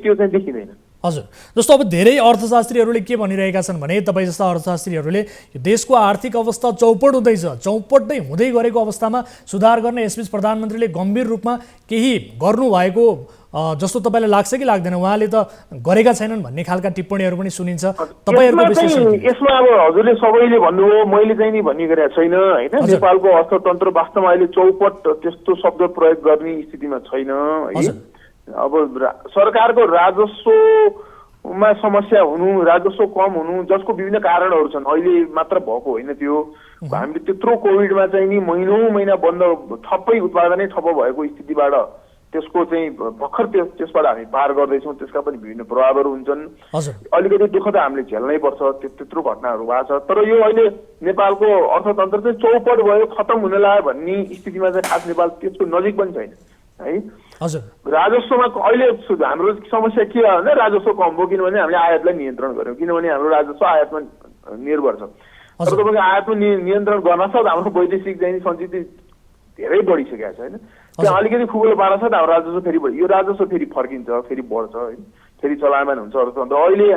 त्यो चाहिँ देखिँदैन। हजुर, जस्तो अब धेरै अर्थशास्त्रीहरूले के भनिरहेका छन् भने तपाईँ जस्ता अर्थशास्त्रीहरूले यो देशको आर्थिक अवस्था चौपट हुँदैछ, चौपट नै हुँदै गरेको अवस्थामा सुधार गर्न यसबीच प्रधानमन्त्रीले गम्भीर रूपमा केही गर्नुभएको जस्तो तपाईँलाई लाग्छ कि लाग्दैन? उहाँले त गरेका छैनन् भन्ने खालका टिप्पणीहरू पनि सुनिन्छ, तपाईँहरूको विश्लेषण? यसमा अब हजुरले सबैले भन्नुभयो, मैले चाहिँ नि भन्ने गरेको छैन होइन। नेपालको अर्थतन्त्र वास्तवमा अहिले चौपट त्यस्तो शब्द प्रयोग गर्ने स्थितिमा छैन है। अब सरकारको राजस्वमा समस्या हुनु, राजस्व कम हुनु, जसको विभिन्न कारणहरू छन्, अहिले मात्र भएको होइन त्यो। हामीले त्यत्रो कोभिडमा चाहिँ नि महिना बन्द, थप्पै उत्पादनै ठप्प भएको स्थितिबाट त्यसको चाहिँ भर्खर त्यसबाट हामी पार गर्दैछौँ, त्यसका पनि विभिन्न प्रभावहरू हुन्छन्। अलिकति दुःख त हामीले झेल्नै पर्छ, त्यत्रो घटनाहरू भएको छ। तर यो अहिले नेपालको अर्थतन्त्र चाहिँ चौपट भयो, खतम हुन लाग्यो भन्ने स्थितिमा चाहिँ खास नेपाल त्यसको नजिक पनि छैन है। राजस्वमा अहिले हाम्रो समस्या के हो भने राजस्व कम भयो, किनभने हामीले आयातलाई नियन्त्रण गर्यौँ, किनभने हाम्रो राजस्व आयातमा निर्भर छ। तर तपाईँको आयातमा नियन्त्रण गर्न साथ हाम्रो वैदेशिक चाहिँ सञ्चित धेरै बढिसकेको छ होइन। त्यहाँ अलिकति खुकुलो पार्न साथ हाम्रो राजस्व फेरि बढ्यो, यो राजस्व फेरि फर्किन्छ, फेरि बढ्छ होइन, फेरि चलायमान हुन्छ अर्थतन्त्र। अहिले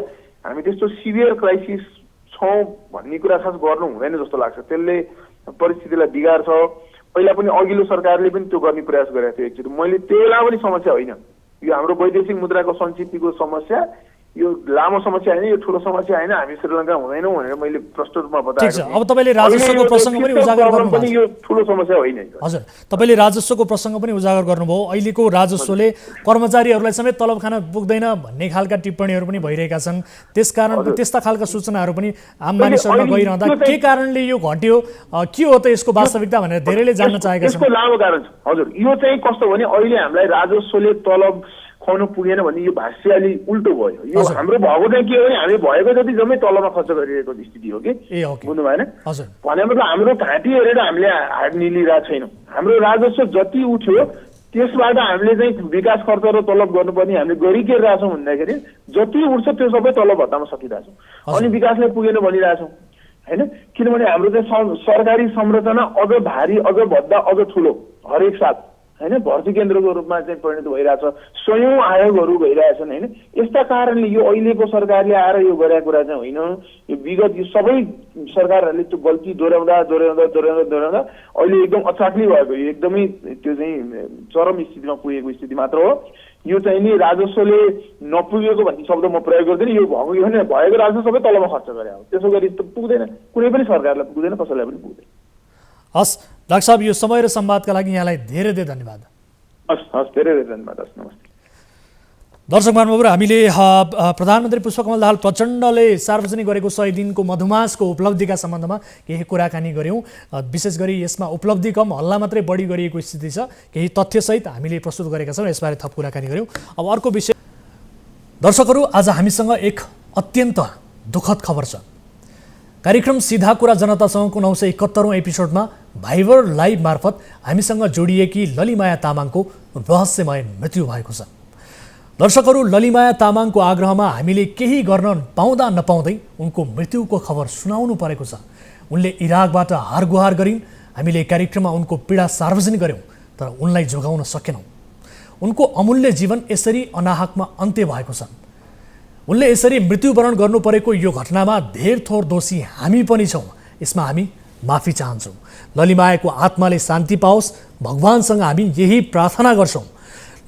हामी त्यस्तो सिभियर क्राइसिस छौँ भन्ने कुरा खास गर्नु हुँदैन जस्तो लाग्छ, त्यसले परिस्थितिलाई बिगार्छ। पहिला पनि अघिल्लो सरकारले पनि त्यो गर्ने प्रयास गरेको थियो एकचोटि। मैले त्यो बेला पनि समस्या होइन, यो हाम्रो वैदेशिक मुद्राको सञ्चितको समस्या यो लामो समस्या होइन, यो ठुलो समस्या होइन, हामी श्रीलङ्का हुँदैनौँ भनेर मैले प्रष्ट रूपमा बताएको। अब तपाईँले राजस्वको प्रसङ्ग पनि उजागर गर्नुभयो, यो ठुलो समस्या होइन। हजुर, तपाईँले राजस्वको प्रसङ्ग पनि उजागर गर्नुभयो। अहिलेको राजस्वले कर्मचारीहरूलाई समेत तलब खान पुग्दैन भन्ने खालका टिप्पणीहरू पनि भइरहेका छन्। त्यसकारण त्यस्ता खालका सूचनाहरू पनि आम मानिसहरूमा गइरहँदा के कारणले यो घट्यो, के हो त यसको वास्तविकता भनेर धेरैले जान्न चाहेका छन्। यसको लामो कारण छ हजुर। यो चाहिँ कस्तो भने अहिले हामीलाई राजस्वले तलब खुवाउनु पुगेन भने यो भाष्य अलि उल्टो भयो। यो हाम्रो भएको चाहिँ के हो भने हामी भएको जति जम्मै तलबमा खर्च गरिरहेको स्थिति हो कि, बुझ्नु भएन? भने मतलब हाम्रो घाँटी हेरेर हामीले हात निलिरहेको छैनौँ। हाम्रो राजस्व जति उठ्यो त्यसबाट हामीले चाहिँ विकास खर्च र तलब गर्नुपर्ने हामीले गरि के रहेछौँ भन्दाखेरि जति उठ्छ त्यो सबै तलब भत्तामा सकिरहेछौँ, अनि विकासलाई पुगेन भनिरहेछौँ होइन। किनभने हाम्रो चाहिँ सरकारी संरचना अझ भारी, अझ भद्दा, अझ ठुलो हरेक साल होइन, भर्ती केन्द्रको रूपमा चाहिँ परिणत भइरहेछ, सयौँ आयोगहरू भइरहेछन् होइन। यस्ता कारणले यो अहिलेको सरकारले आएर यो गरेको कुरा चाहिँ होइन। यो विगत यो सबै सरकारहरूले त्यो गल्ती दोहोऱ्याउँदा अहिले एकदम अचाक्ली भएको, यो एकदमै त्यो चाहिँ चरम स्थितिमा पुगेको स्थिति मात्र हो। यो चाहिँ नि राजस्वले नपुगेको भन्ने शब्द म प्रयोग गर्दैन, यो भएको हो भने भएको राजस्व सबै तलमा खर्च गरे हो, त्यसो गरी त पुग्दैन, कुनै पनि सरकारलाई पुग्दैन, कसैलाई पनि पुग्दैन। हस् डाक्टर साहब, यो समय र संवादका लागि यहाँलाई धेरै धेरै धन्यवाद। हस् धेरै धेरै धन्यवाद। हस् नमस्ते। दर्शक महानुभावहरू, हामीले प्रधानमन्त्री पुष्पकमल दाहाल प्रचण्डले सार्वजनिक गरेको 100 दिनको मधुमासको उपलब्धिका सम्बन्धमा केही कुराकानी गऱ्यौँ। विशेष गरी यसमा उपलब्धि कम, हल्ला मात्रै बढी गरिएको स्थिति छ, केही तथ्यसहित हामीले प्रस्तुत गरेका छौँ, यसबारे थप कुराकानी गऱ्यौँ। अब अर्को विषय, दर्शकहरू, आज हामीसँग एक अत्यन्त दुःखद खबर छ। कार्यक्रम सीधा कुरा जनतासँगको 971औं एपिसोडमा भाइबर लाइभ मार्फत हामीसँग जोडिएकी ललिमाया तामाङको रहस्यमय मृत्यु भएको छ। दर्शकहरू, ललिमाया तामाङको आग्रहमा हामीले केही गर्न पाउँदा नपाउँदै उनको मृत्युको खबर सुनाउनु परेको छ। उनले इराकबाट हारगुहार गरिन्, हामीले कार्यक्रममा उनको पीडा सार्वजनिक गर्यौँ, तर उनलाई जोगाउन सकेनौँ। उनको अमूल्य जीवन यसरी अनाहकमा अन्त्य भएको छ। उनले यसरी मृत्युवरण गर्नु परेको यो घटनामा धेर थोर दोषी हामी पनि छौँ, यसमा हामी माफी चाहन्छौँ। ललिमायाको आत्माले शान्ति पाओस्, भगवानसँग हामी यही प्रार्थना गर्छौँ।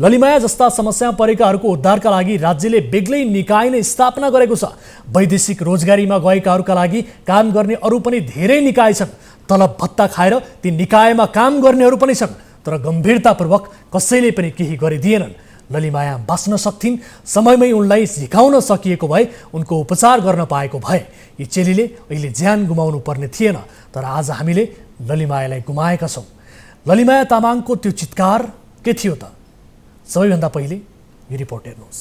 ललिमाया जस्ता समस्यामा परेकाहरूको उद्धारका लागि राज्यले बेग्लै निकाय नै स्थापना गरेको छ। वैदेशिक रोजगारीमा गएकाहरूका लागि काम गर्ने अरू पनि धेरै निकाय छन्। तलब भत्ता खाएर ती निकायमा काम गर्नेहरू पनि छन्, तर गम्भीरतापूर्वक कसैले पनि केही गरिदिएनन्। ललिमाया बाँच्न सक्थिन्, समयमै उनलाई झिकाउन सकिएको भए, उनको उपचार गर्न पाएको भए यी चेलीले अहिले ज्यान गुमाउनु पर्ने थिएन। तर आज हामीले ललिमायालाई गुमाएका छौँ। ललिमाया तामाङको त्यो चित्कार के थियो त? सबैभन्दा पहिले यो रिपोर्ट हेर्नुहोस्।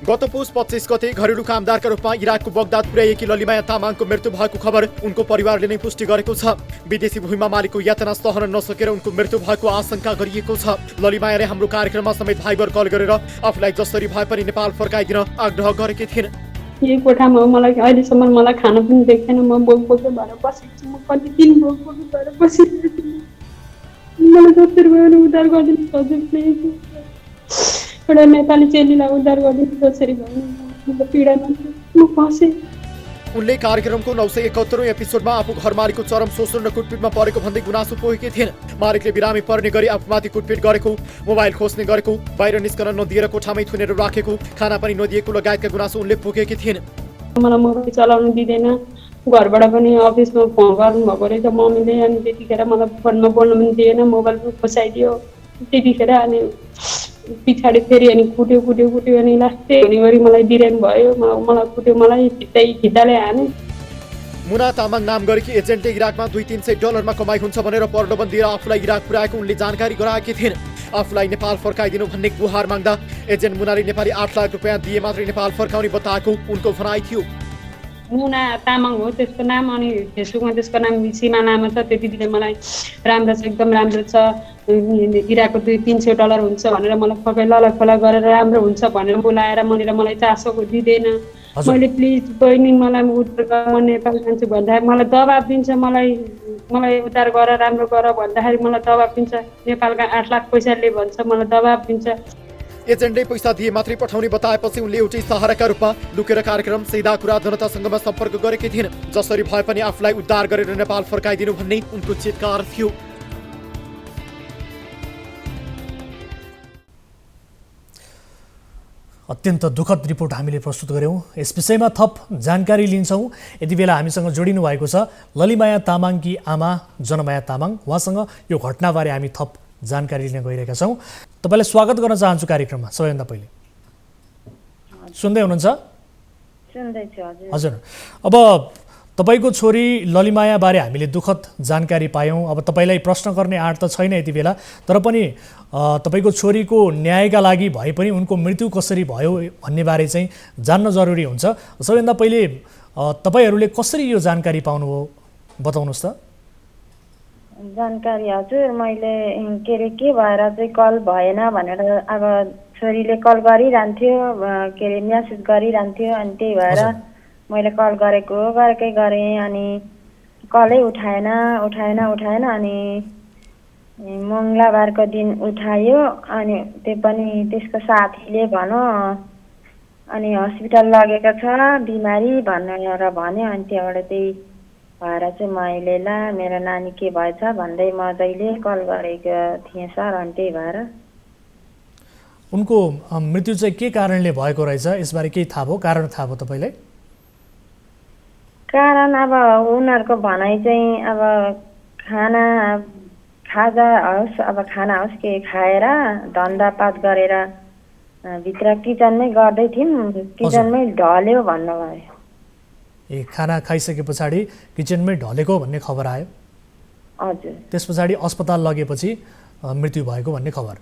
गत पुस 25 गते घरेलु कामदारका रूपमा इराकको बगदाद पुर्याएकी ललिमाया तामाङको मृत्यु भएको खबर उनको परिवारले नै पुष्टि गरेको छ। विदेशी भूमिमा मालिकको यातना सहन नसकेर उनको मृत्यु भएको आशंका गरिएको छ। ललिमायाले हाम्रो कार्यक्रममा समेत भाइबर कल गरेर आफूलाई जसरी भए पनि नेपाल फर्काइदिन आग्रह गरेकी थिइन्। यही कोठामा मलाई अहिलेसम्म मलाई खाना पनि देख्दैन। म बोकबोके भएर बसेको छु। म कति दिन बोकबोके भएर बसिरहेको छु। मलाई जसरी भयो भने उद्धार गरिदिनु हजुर प्लिज। एउटा नेपाली चेलीलाई उद्धार गरिदिनु जसरी भयो भने पीडामा म फसेँ। उनले कार्यक्रमको 971औं एपिसोडमा आफू घर मालिकको चरम शोषण र कुटपिटमा परेको भन्दै गुनासो पोखेकी थिइन्। मालिकले बिरामी पर्ने गरी आफूमाथि कुटपिट गरेको, मोबाइल खोज्ने गरेको, बाहिर निस्कन नदिएर कोठामै थुनेर राखेको, खाना पनि नदिएको लगायतका गुनासो उनले पोखेकी थिइन्। मलाई मोबाइल चलाउनु दिँदैन। घरबाट पनि अफिसमा फोन गर्नुभएको रहेछ मम्मीले। अनि त्यतिखेर मलाई फोनमा बोल्नु पनि दिएन। मोबाइल पनि खोसाइदियो त्यतिखेर। अनि पछाडि फेरि अनि कुट्यो अनि लास्टै हुनेगरी मलाई बिरामी भयो। मलाई कुट्यो, मलाई खिच्चाले हाने। मुना तामाङ नाम गरेकी एजेन्टले इराकमा $200-300 कमाइ हुन्छ भनेर प्रलोभन दिएर आफूलाई इराक पुर्याएको उनले जानकारी गराएकी थिइन्। आफूलाई नेपाल फर्काइदिनु भन्ने गुहार माग्दा एजेन्ट मुनाले नेपाली 8 लाख रुपियाँ दिए मात्रै नेपाल फर्काउने बताएको उनको भनाइ थियो। मुना तामाङ हो त्यसको नाम। अनि फेसबुकमा त्यसको नाम सीमा लामा छ। त्यति बेला मलाई राम्रो छ, एकदम राम्रो छ। इराकको $300 हुन्छ भनेर मलाई फकै ललखोला गरेर राम्रो हुन्छ भनेर बोलाएर मलाई चासोको दिँदैन। मैले प्लिज बहिनी मलाई उद्धार म नेपाल जान्छु भन्दाखेरि मलाई दबाब दिन्छ। मलाई उद्धार गर, राम्रो गर भन्दाखेरि मलाई दबाब दिन्छ। नेपालका 8 लाख पैसाले भन्छ मलाई दबाब दिन्छ। एजेन्टले पैसा दिए मात्रै पठाउने बताएपछि उनले एउटै सहाराका रूपमा लुकेर कार्यक्रम सिधा कुरा जनतासँगमा सम्पर्क गरेकी थिइन्। जसरी भए पनि आफूलाई उद्धार गरेर नेपाल फर्काइदिनु भन्ने उनको चितकार थियो। अत्यन्त दुःखद रिपोर्ट हामीले प्रस्तुत गऱ्यौँ। यस विषयमा थप जानकारी लिन्छौँ। यति बेला हामीसँग जोडिनु भएको छ ललिमाया तामाङकी आमा जनमाया तामाङ। उहाँसँग यो घटनाबारे हामी थप जानकारी लिन गइरहेका छौँ। तपाईँलाई स्वागत गर्न चाहन्छु कार्यक्रममा। सबैभन्दा पहिले सुन्दै हुनुहुन्छ? सुन्दैछु हजुर। हजुर, अब तपाईँको छोरी ललिमाया बारे हामीले दुःखद जानकारी पायौँ। अब तपाईँलाई प्रश्न गर्ने आँट त छैन यति बेला, तर पनि तपाईँको छोरीको न्यायका लागि भए पनि उनको मृत्यु कसरी भयो भन्ने बारे चाहिँ जान्न जरुरी हुन्छ। सबैभन्दा पहिले तपाईँहरूले कसरी यो जानकारी पाउनुभयो बताउनुहोस् त। जानकारी हजुर मैले के भएर चाहिँ कल भएन भनेर अब छोरीले कल गरिरहन्थ्यो, मेसेज गरिरहन्थ्यो। अनि त्यही भएर मैले कल गरेकै गरेँ। अनि कलै उठाएन। अनि मङ्गलबारको दिन उठायो। अनि त्यो पनि त्यसको साथीले भन्यो अनि हस्पिटल लगेको छ बिमारी भनेर भन्यो। अनि त्यहाँबाट त्यही भएर चाहिँ मैले मेरो नानी के भएछ भन्दै म जहिले कल गरेको थिएँ सर। अनि त्यही भएर उनको मृत्यु चाहिँ के कारणले भएको रहेछ यसबारे केही थाहा भयो? कारण थाहा भयो तपाईँलाई? कारण अब उनीहरूको भनाइ चाहिँ अब खाजा होस् के खाएर धन्दापात गरेर भित्र किचनमै गर्दै थियौँ, किचनमै ढल्यो भन्नुभयो। ए खाना खाइसके पछाडि किचनमै ढलेको भन्ने खबर आयो? हजुर। त्यस पछाडि अस्पताल लगेपछि मृत्यु भएको भन्ने खबर?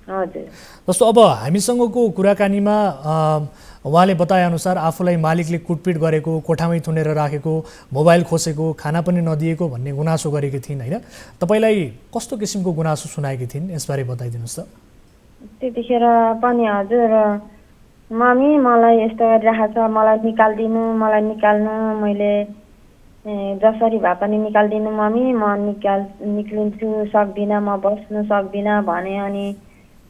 हजुर। जस्तो अब हामीसँगको कुराकानीमा उहाँले बताएअनुसार आफूलाई मालिकले कुटपिट गरेको, कोठामै थुनेर राखेको, मोबाइल खोसेको, खाना पनि नदिएको भन्ने गुनासो गरेकी थिइन् होइन? तपाईँलाई कस्तो किसिमको गुनासो सुनाएकी थिइन् यसबारे बताइदिनुहोस् त। त्यतिखेर पनि हजुर मम्मी मलाई यस्तो गरिरहेको छ, मलाई निकाल्नु, मैले जसरी भए पनि निकालिदिनु मम्मी, म निक्लिन्छु, सक्दिनँ, म बस्नु सक्दिनँ भने। अनि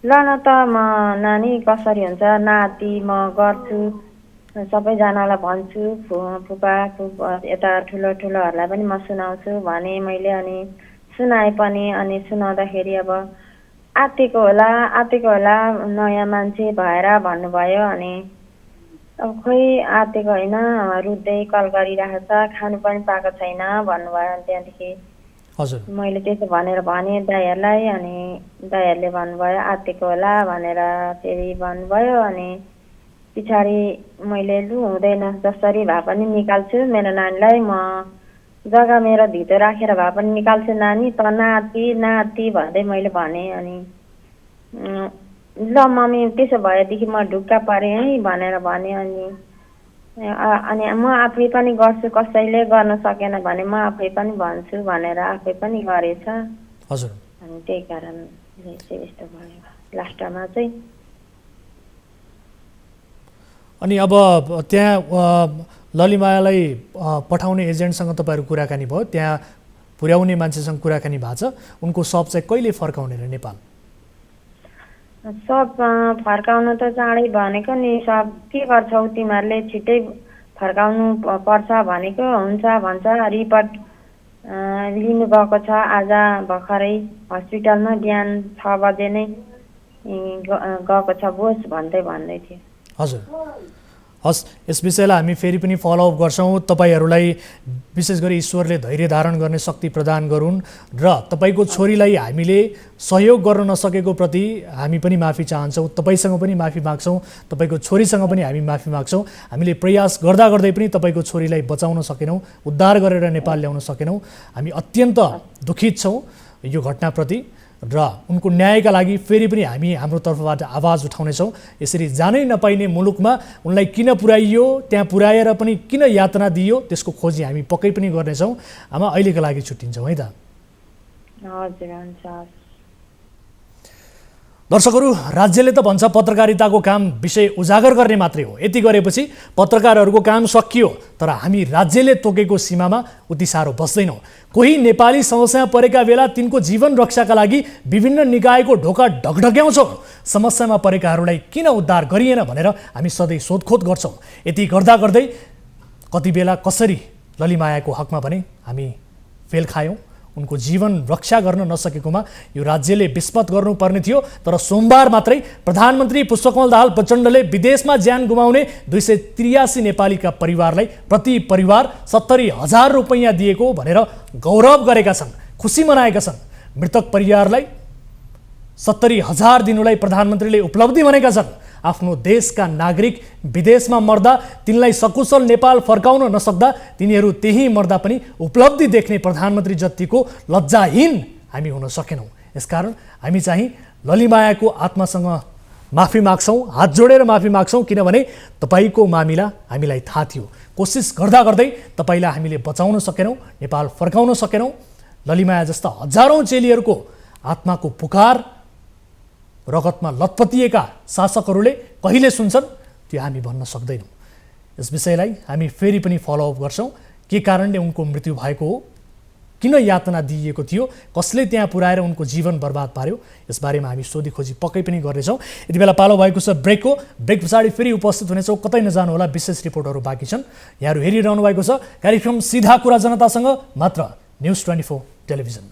ल न त म नानी कसरी हुन्छ नाति म गर्छु, सबैजनालाई भन्छु, फुपा यता ठुलोहरूलाई पनि म सुनाउँछु भने मैले। अनि सुनाए पनि। अनि सुनाउँदाखेरि अब आत्तिको होला नयाँ मान्छे भएर भन्नुभयो। अनि अब खोइ आत्तिको होइन, रुँदै कल गरिरहेको छ, खानु पनि पाएको छैन भन्नुभयो। त्यहाँदेखि मैले त्यसो भनेर भने दाइहरूलाई। अनि दाइहरूले भन्नुभयो आत्तिको होला भनेर फेरि भन्नुभयो। अनि पछाडि मैले लु हुँदैन जसरी भए पनि निकाल्छु मेरो नानीलाई, म जग्गा मेरो धितो राखेर भए पनि निकाल्छु नानी, त नाति भन्दै मैले भने। अनि ल मम्मी त्यसो भएदेखि म ढुक्का परेँ है भनेर भने। अनि म आफै पनि गर्छु, कसैले गर्न सकेन भने म आफै पनि भन्छु भनेर आफै पनि गरेछ। हजुर। अनि त्यही कारणले चाहिँ यस्तो भयो लास्टमा चाहिँ। अनि अब त्यहाँ ललिमायालाई पठाउने एजेन्टसँग तपाईँहरू कुराकानी भयो, त्यहाँ पुर्याउने मान्छेसँग कुराकानी भएको छ, उनको शव चाहिँ कहिले फर्काउने र नेपाल? सब फर्काउनु त चाँडै भनेको नि, सब के गर्छौ तिमीहरूले छिट्टै फर्काउनु पर्छ भनेको, हुन्छ भन्छ। रिपोर्ट लिनु गएको छ आज भर्खरै हस्पिटलमा, बिहान 6 बजे नै गएको छ बोस भन्दै थियो। हजुर, हस्, यस विषयलाई हामी फेरि पनि फलोअप गर्छौँ। तपाईँहरूलाई विशेष गरी ईश्वरले धैर्य धारण गर्ने शक्ति प्रदान गरून् र तपाईँको छोरीलाई हामीले सहयोग गर्न नसकेको प्रति हामी पनि माफी चाहन्छौँ, तपाईँसँग पनि माफी माग्छौँ, तपाईँको छोरीसँग पनि हामी माफी माग्छौँ। हामीले प्रयास गर्दा गर्दै पनि तपाईँको छोरीलाई बचाउन सकेनौँ, उद्धार गरेर नेपाल ल्याउन सकेनौँ। हामी अत्यन्त दुखित छौँ यो घटनाप्रति र उनको न्यायका लागि फेरि पनि हामी हाम्रो तर्फबाट आवाज उठाउनेछौँ। यसरी जानै नपाइने मुलुकमा उनलाई किन पुर्याइयो, त्यहाँ पुर्याएर पनि किन यातना दियो, त्यसको खोजी हामी पक्कै पनि गर्नेछौँ। आमा, अहिलेको लागि छुट्टिन्छौँ है त? हजुर, हुन्छ। दर्शकहरू, राज्यले त भन्छ पत्रकारिताको काम विषय उजागर गर्ने मात्रै हो, यति गरेपछि पत्रकारहरूको काम सकियो। तर हामी राज्यले तोकेको सीमामा उति साह्रो बस्दैनौँ। कोही नेपाली समस्यामा परेका बेला तिनको जीवन रक्षाका लागि विभिन्न निकायको ढोका ढकढक्याउँछौँ। समस्यामा परेकाहरूलाई किन उद्धार गरिएन भनेर हामी सधैँ सोधखोज गर्छौँ। यति गर्दा गर्दै कति बेला कसरी ललिमायाको हकमा भने हामी फेल खायौँ। उनको जीवन रक्षा गर्न नसकेकोमा यो राज्यले विस्मत गर्नुपर्ने थियो। तर सोमबार मात्रै प्रधानमन्त्री पुष्पकमल दाहाल प्रचण्डले विदेशमा ज्यान गुमाउने 283 नेपालीका परिवारलाई प्रति परिवार 70,000 रुपैयाँ दिएको भनेर गौरव गरेका छन्, खुसी मनाएका छन्। मृतक परिवारलाई 70,000 दिनुलाई प्रधानमन्त्रीले उपलब्धि भनेका छन्। आफ्नो देशका नागरिक विदेशमा मर्दा तिनलाई सकुशल नेपाल फर्काउन नसक्दा तिनीहरू त्यही मर्दा पनि उपलब्धि देख्ने प्रधानमन्त्री जतिको लज्जाहीन हामी हुन सकेनौँ। यसकारण हामी चाहिँ ललिमायाको आत्मासँग माफी माग्छौँ, हात जोडेर माफी माग्छौँ, किनभने तपाईँको मामिला हामीलाई थाहा थियो। कोसिस गर्दा गर्दै तपाईँलाई हामीले बचाउन सकेनौँ, नेपाल फर्काउन सकेनौँ। ललिमाया जस्ता हजारौँ चेलीहरूको आत्माको पुकार रगतमा लतपतिएका शासकहरूले कहिले सुन्छन् त्यो हामी भन्न सक्दैनौँ। यस विषयलाई हामी फेरि पनि फलोअप गर्छौँ। के कारणले उनको मृत्यु भएको हो, किन यातना दिइएको थियो, कसले त्यहाँ पुर्याएर उनको जीवन बर्बाद पार्यो, यसबारेमा हामी सोधी खोजी पक्कै पनि गर्नेछौँ। यति बेला पालो भएको छ ब्रेकको। ब्रेक पछाडि फेरि उपस्थित हुनेछौँ, कतै नजानुहोला, विशेष रिपोर्टहरू बाँकी छन्। यहाँहरू हेरिरहनु भएको छ कार्यक्रम सिधा कुरा जनतासँग, मात्र न्युज 24 टेलिभिजन।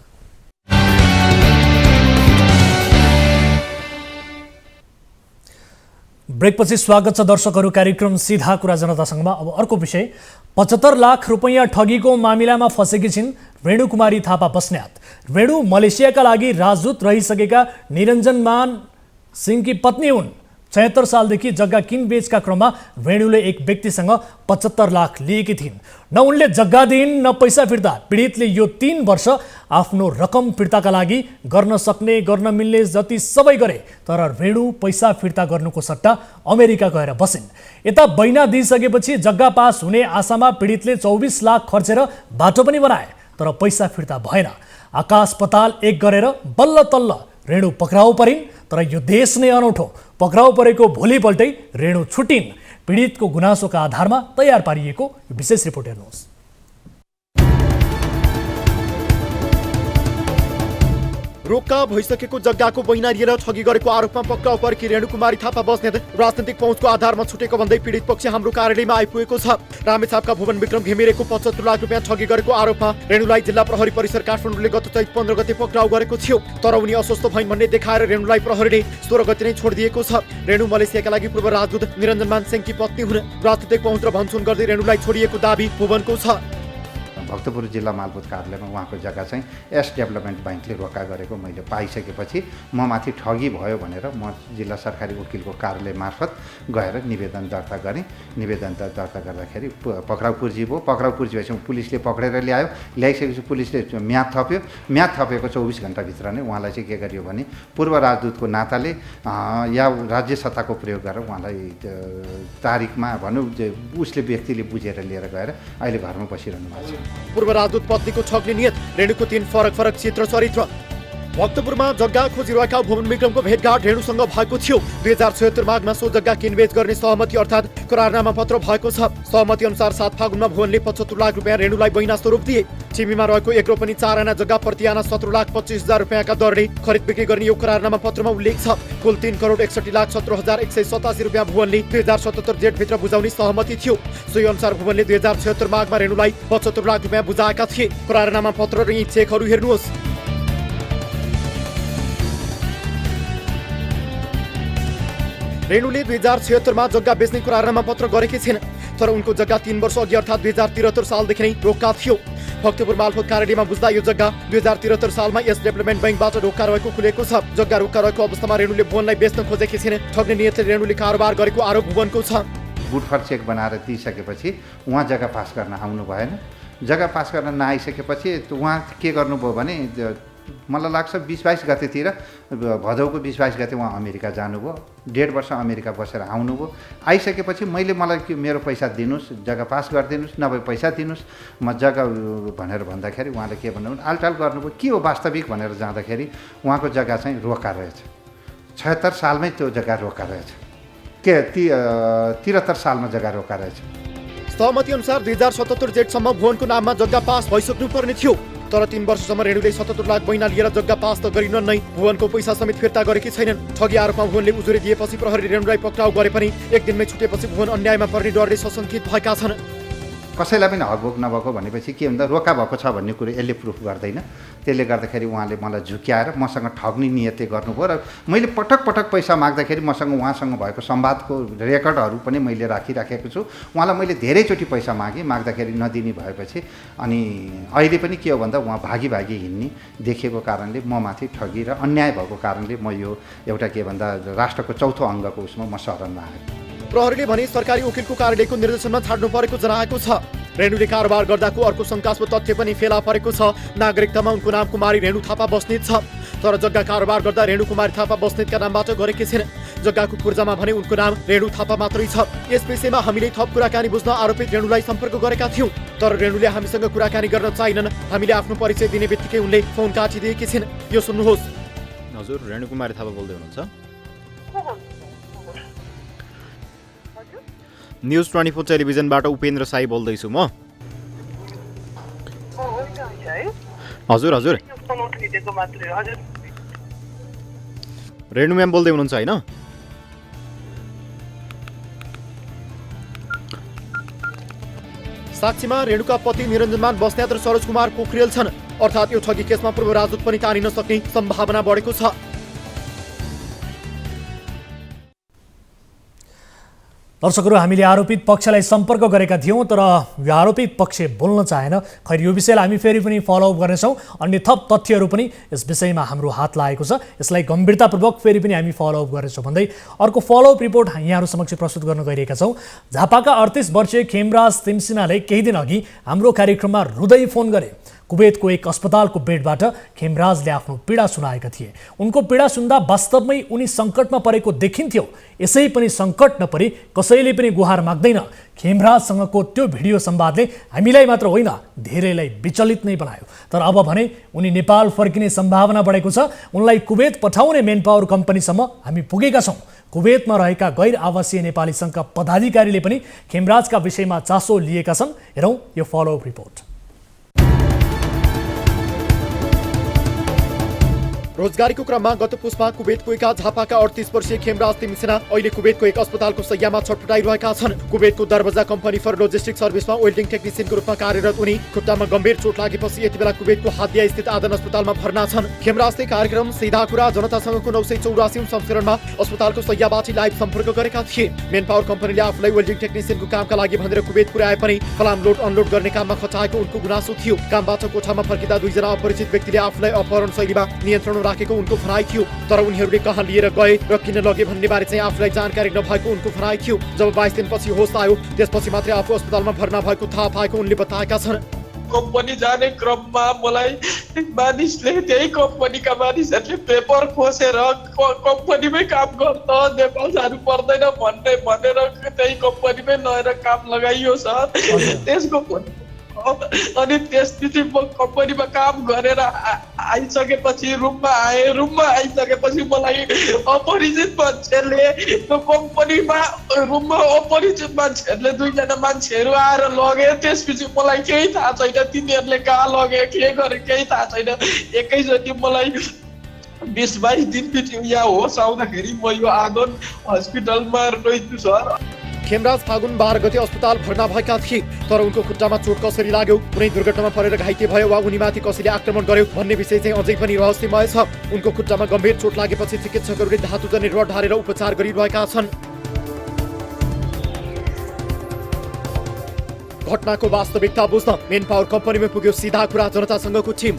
ब्रेकपछि स्वागत छ दर्शकहरू कार्यक्रम सिधा कुरा जनतासँगमा। अब अर्को विषय, 75 लाख रुपैयाँ ठगीको मामिलामा फँसेकी छिन् रेणु कुमारी थापा बस्नेत। रेणु मलेसियाका लागि राजदूत रहिसकेका निरञ्जन मान सिंहकी पत्नी हुन्। 76 सालदेखि जग्गा किनबेचका क्रममा रेणुले एक व्यक्तिसँग 75 लाख लिएकी थिइन्। न उनले जग्गा दिइन् न पैसा फिर्ता। पीडितले यो 3 वर्ष आफ्नो रकम फिर्ताका लागि गर्न सक्ने गर्न मिल्ने जति सबै गरे, तर रेणु पैसा फिर्ता गर्नुको सट्टा अमेरिका गएर बसिन्। यता बैना दिइसकेपछि जग्गा पास हुने आशामा पीडितले 24 लाख खर्चेर बाटो पनि बनाए, तर पैसा फिर्ता भएन। आकाश पताल एक गरेर बल्ल तल्ल रेणु पक्राउ परिन्। तर यो देश नै अनौठो, पक्राउ परेको भोलिपल्टै रेणु छुटिन्। पीडितको गुनासोका आधारमा तयार पारिएको विशेष रिपोर्ट हेर्नुहोस्। रोक्का भइसकेको जग्गाको बैना लिएर ठगी गरेको आरोपमा पक्राउ परेकी रेणु कुमारी थापा बस्नेत राजनीतिक पहुँचको आधारमा छुटेको भन्दै पीडित पक्ष हाम्रो कार्यालयमा आइपुगेको छ। रामेछापका भुवन विक्रम घिमिरेको 75 लाख रुपियाँ ठगी गरेको आरोपमा रेणुलाई जिल्ला प्रहरी परिसर काठमाडौँले गत चैत 15 गते पक्राउ गरेको थियो। तर उनी अस्वस्थ भइन् भन्ने देखाएर रेणुलाई प्रहरीले 16 गते नै छोडिदिएको छ। रेणु मलेसियाका लागि पूर्व राजदूत निरञ्जन मान सिंहकी पत्नी हुन्। राजनीतिक पहुँच र भन्छुन गर्दै रेणुलाई छोडिएको दाबी भुवनको छ। भक्तपुर जिल्ला मालपोत कार्यालयमा उहाँको जग्गा चाहिँ एस डेभलपमेन्ट ब्याङ्कले रोका गरेको मैले पाइसकेपछि म माथि ठगी भयो भनेर म जिल्ला सरकारी वकिलको कार्यालय मार्फत गएर निवेदन दर्ता गरेँ। निवेदन दर्ता गर्दाखेरि पक्राउ पुर्जी भयो। पक्राउ पुर्जी भएपछि पुलिसले पक्रेर ल्याइसकेपछि पुलिसले म्याद थप्यो। म्याद थपेको 24 घण्टाभित्र नै उहाँलाई चाहिँ के गरियो भने पूर्व राजदूतको नाताले या राज्य सत्ताको प्रयोग गरेर उहाँलाई तारिकमा भनौँ उसले व्यक्तिले बुझेर लिएर गएर अहिले घरमा बसिरहनु भएको छ। पूर्व राजदूत पत्नीको ठग्ने नियत, रेणुको 3 फरक चित्र चरित्र। भक्तपुरमा जग्गा खोजिरहेका भुवन विक्रमको भेटघाट रेणुसँग भएको थियो। 2076 माघमा सो जग्गा किनबेच गर्ने सहमति अर्थात् करारनामा पत्र भएको छ। सहमति अनुसार 7 फागुनमा भुवनले 75 लाख रुपियाँ रेणुलाई बहिना स्वरूप दिए। चिमीमा रहेको 1 रोपनी 4 आना जग्गा प्रति आना 17,25,000 रुपियाँका दरले खरिद बिक्री गर्ने यो करारनामा पत्रमा उल्लेख छ। कुल 3,61,17,187 रुपियाँ भुवनले 2077 जेठभित्र बुझाउने सहमति थियो। सोही अनुसार भुवनले 2076 माघमा रेणुलाई 75 लाख रुपियाँ बुझाएका थिए। करारनामा पत्र र यी चेकहरू हेर्नुहोस्। रेणुले 2076 मा जग्गा बेच्ने करारनामा पत्र गरेकी छिन्, तर उनको जग्गा 3 वर्ष अघि अर्थात् 2073 सालदेखि नै रोक्का थियो। भक्तपुर मालपोत कार्यालयमा बुझ्दा यो जग्गा 2073 सालमा यस डेभलपमेन्ट ब्याङ्कबाट रोक्का रहेको खुलेको छ। जग्गा रोक्का रहेको अवस्थामा रेणुले भुवनलाई बेच्न खोजेकी छिन्। ठग्ने नियतले रेणुले कारोबार गरेको आरोप भुवनको छ। बुटफर चेक बनाएर दिइसकेपछि उहाँ जग्गा पास गर्न आउनु भएन। जग्गा पास गर्न नआइसकेपछि उहाँ के गर्नुभयो भने मलाई लाग्छ 20-22 गतेतिर भदौको 20-22 गते उहाँ अमेरिका जानुभयो। 1.5 वर्ष अमेरिका बसेर आउनुभयो। आइसकेपछि मलाई मेरो पैसा दिनुहोस्, जग्गा पास गरिदिनुहोस्, नभए पैसा दिनुहोस्, म जग्गा भनेर भन्दाखेरि उहाँले के भन्नुभयो आलटाल गर्नुभयो। के हो वास्तविक भनेर जाँदाखेरि उहाँको जग्गा चाहिँ रोका रहेछ। 76 सालमै त्यो जग्गा रोका रहेछ। 73 सालमा जग्गा रोका रहेछ। सहमति अनुसार 2077 जेठसम्म भुवनको नाममा जग्गा पास भइसक्नु पर्ने थियो, तर 3 वर्षसम्म रेणुले 77 लाख बहिना लिएर जग्गा पास त गरिनन् नै, भुवनको पैसा समेत फिर्ता गरेकी छैनन्। ठगी आरोपमा भुवनले उजुरी दिएपछि प्रहरी रेणुलाई पक्राउ गरे पनि एक दिनमै छुटेपछि भुवन अन्यायमा पर्ने डरले सशङ्कित भएका छन्। कसैलाई पनि हकभोक नभएको भनेपछि के भन्दा रोका भएको छ भन्ने कुरो यसले प्रुफ गर्दैन। त्यसले गर्दाखेरि उहाँले मलाई झुक्याएर मसँग ठग्ने नियतले गर्नुभयो र मैले पटक पैसा माग्दाखेरि मसँग उहाँसँग भएको संवादको रेकर्डहरू पनि मैले राखिराखेको छु। उहाँलाई मैले धेरैचोटि पैसा माग्दाखेरि नदिने भएपछि अनि अहिले पनि के हो भन्दा उहाँ भागी हिँड्ने देखेको कारणले म माथि ठगी र अन्याय भएको कारणले म यो एउटा के भन्दा राष्ट्रको चौथो अङ्गको उसमा म शरणमा आएँ। प्रहरीले भने सरकारी वकिलको कार्यालयको निर्देशनमा छाड्नु परेको जनाएको छ। रेणुले कारोबार गर्दाको अर्को शङ्कास्पद तथ्य पनि फेला परेको छ। नागरिकतामा उनको नाम कुमारी रेणु थापा बस्नेत छ, तर जग्गा कारोबार गर्दा रेणु कुमारी थापा बस्नेतका नामबाट गरेकी छिन्। जग्गाको पूर्जामा भने उनको नाम रेणु थापा मात्रै छ। यस विषयमा हामीले थप कुराकानी बुझ्न आरोपित रेणुलाई सम्पर्क गरेका थियौँ, तर रेणुले हामीसँग कुराकानी गर्न चाहिनन्। हामीले आफ्नो परिचय दिने बित्तिकै उनले फोन काटिदिएकी छिन्। यो सुन्नुहोस्। हजुर, रेणु कुमारी थापा बोल्दै हुनुहुन्छ? न्युज 24 टेलिभिजनबाट उपेन्द्र साई बोल्दैछु म। हजुर हजुर, रेणु म्याम बोल्दै हुनुहुन्छ होइन? साक्षीमा रेणुका पति निरञ्जनमान बस्नेत र सरोज कुमार पोखरेल छन्, अर्थात् यो ठगी केसमा पूर्व राजदूत पनि तानिन सक्ने सम्भावना बढेको छ। दर्शकहरू, हामीले आरोपित पक्षलाई सम्पर्क गरेका थियौँ, तर यो आरोपित पक्ष बोल्न चाहेन। खैर, यो विषयलाई हामी फेरि पनि फलोअप गर्नेछौँ। अन्य थप तथ्यहरू पनि यस विषयमा हाम्रो हात लागेको छ, यसलाई गम्भीरतापूर्वक फेरि पनि हामी फलोअप गर्नेछौँ भन्दै अर्को फलोअप रिपोर्ट यहाँहरू समक्ष प्रस्तुत गर्न गइरहेका छौँ। झापाका 38 वर्षीय खेमराज तिमसिनाले केही दिन अघि हाम्रो कार्यक्रममा रुँदै फोन गरे। कुवेतको एक अस्पतालको बेडबाट खेमराजले आफ्नो पीडा सुनाएका थिए। उनको पीडा सुन्दा वास्तवमै उनी सङ्कटमा परेको देखिन्थ्यो। यसै पनि सङ्कट नपरी कसैले पनि गुहार माग्दैन। खेमराजसँगको त्यो भिडियो संवादले हामीलाई मात्र होइन, धेरैलाई विचलित नै बनायो। तर अब भने उनी नेपाल फर्किने सम्भावना बढेको छ। उनलाई कुवेत पठाउने मेन पावर कम्पनीसम्म हामी पुगेका छौँ। कुवेतमा रहेका गैर आवासीय नेपाली सङ्घका पदाधिकारीले पनि खेमराजका विषयमा चासो लिएका छन्। हेरौँ यो फलोअप रिपोर्ट। रोजगारीको क्रममा गत पुसमा कुवेत पुगेका झापाका 38 वर्षीय खेमराज तिमिसेना अहिले कुवेतको एक अस्पतालको शय्यामा छटपटाइरहेका छन्। कुवेतको दरबजा कम्पनी फर लोजिस्टिक सर्भिसमा वेल्डिङ टेक्निसियनको रूपमा कार्यरत उनी खुट्टामा गम्भीर चोट लागेपछि यति बेला कुवेतको हादिया स्थित आदन अस्पतालमा भर्ना छन्। खेमराजले कार्यक्रम सीधा कुरा जनतासँगको 984औं संस्करणमा अस्पतालको शय्याबाट लाइभ सम्पर्क गरेका थिए। मेन पावर कम्पनीले आफूलाई वेल्डिङ टेक्निसियनको कामका लागि भनेर कुवेत पुर्याए पनि फलाम लोड अनलोड गर्ने काममा खचाएको उनको गुनासो थियो। कामबाट कोठामा फर्किँदा दुईजना अपरिचित व्यक्तिले आफूलाई अपहरण शैलीमा नियन्त्रणमा राखेको उनको भनाइ थियो। तर उनीहरूले कहाँ लिएर गए र किन लगे भन्ने बारे चाहिँ आफूलाई जानकारी नभएको उनको भनाइ थियो। जब 22 दिनपछि होस आयो त्यसपछि मात्रै आफू अस्पतालमा भर्ना भएको थाहा पाएको उनले बताएका छन्। कम्पनी जाने क्रममा मलाई मानिसले त्यही कम्पनीका मानिसहरूले पेपर खोसेर कम्पनीमै काम गर्दा नेपाल जानु पर्दैन भनेर त्यही कम्पनीमै लगेर काम लगाइयो सर। त्यसको अनि त्यसपछि म कम्पनीमा काम गरेर आइसकेपछि रुममा आइसकेपछि मलाई अपरिचित मान्छेले त्यो कम्पनीमा रुममा अपरिचित मान्छेहरूले दुईजना मान्छेहरू आएर लगे। त्यसपछि मलाई केही थाहा छैन तिनीहरूले कहाँ लगे के गरे केही थाहा छैन। एकैचोटि मलाई 20-22 दिनपछि यहाँ होस आउँदाखेरि म यो आदन हस्पिटलमा रहेछु सर। खेमराज फागुन 12 गते अस्पताल भर्ना भएका थिए। तर उनको खुट्टामा चोट कसरी लाग्यो, कुनै दुर्घटनामा परेर घाइते भयो वा उनीमाथि कसैले आक्रमण गर्यो भन्ने विषय चाहिँ अझै पनि रहस्यमय छ। उनको खुट्टामा गम्भीर चोट लागेपछि चिकित्सकहरूले धातुजन्य रड हालेर उपचार गरिरहेका छन्। घटनाको वास्तविकता बुझ्न मेन पावर कम्पनीमा पुग्यो सीधा कुरा जनतासँगको टिम।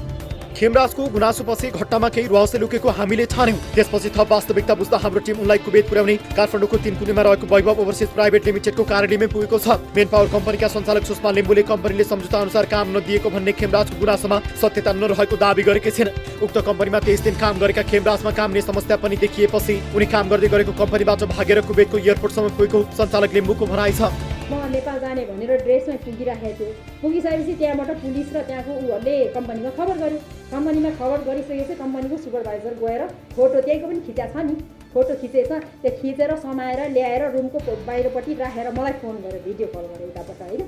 खेमराजको गुनासोपछि घटनामा केही रहस्य लुकेको हामीले ठान्यौं। त्यसपछि थप वास्तविकता बुझ्दा हाम्रो टिम उनलाई कुवेत पुर्याउने काठमाडौँको तिनकुनेमा रहेको वैभव ओभरसिज प्राइभेट लिमिटेडको कार्यालयमै पुगेको छ। मेन पावर कम्पनीका सञ्चालक सुषमा लिम्बुले कम्पनीले सम्झौता अनुसार काम नदिएको भन्ने खेमराजको गुनासोमा सत्यता नरहेको दावी गरेका छिन्। उक्त कम्पनीमा 23 दिन काम गरेका खेमराजमा कामले समस्या पनि देखिएपछि उनी काम गर्दै गरेको कम्पनीबाट भागेर कुवेतको एयरपोर्टसम्म पुगेको सञ्चालक लिम्बुको भनाइ छ। म नेपाल जाने भनेर ड्रेसमा पुगिराखेको थियो। पुगिसकेपछि त्यहाँबाट पुलिस र त्यहाँको उहरूले कम्पनीमा खबर गर्यो। कम्पनीमा खबर गरिसकेपछि कम्पनीको सुपरभाइजर गएर फोटो त्यहीको पनि खिचा छ नि, फोटो खिचेछ। त्यो खिचेर समाएर ल्याएर रुमको बाहिरपट्टि राखेर मलाई फोन गर्यो, भिडियो कल गरेँ यताबाट होइन।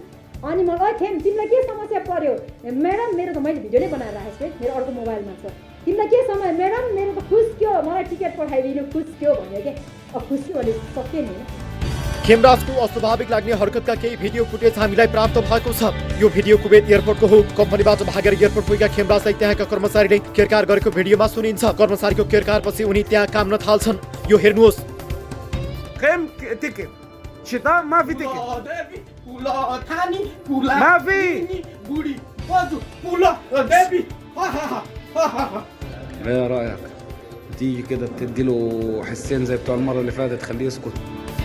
अनि मलाई खेम तिमीलाई के समस्या पर्यो? म्याडम मेरो त मैले भिडियो नै बनाएर राखेको छु, मेरो अर्को मोबाइलमा छ। तिमीलाई के समय? म्याडम मेरो त खुस्क्यो, मलाई टिकट पठाइदिनु खुस्क्यो भन्यो क्या। खुस्क्यो भने सक्यो नि। खेमराजको अस्वाभाविक लाग्ने हरकतका केही भिडियो फुटेज हामीलाई प्राप्त भएको छ। यो भिडियो कुवेत एयरपोर्टको हो। कम्पनीबाट भागेर एयरपोर्ट पुगेका खेमराजलाई त्यहाँका कर्मचारीले केरकार गरेको भिडियोमा सुनिन्छ। कर्मचारीको केरकारपछि उनी त्यहाँ काम न थाल्छन्। यो हेर्नुहोस्।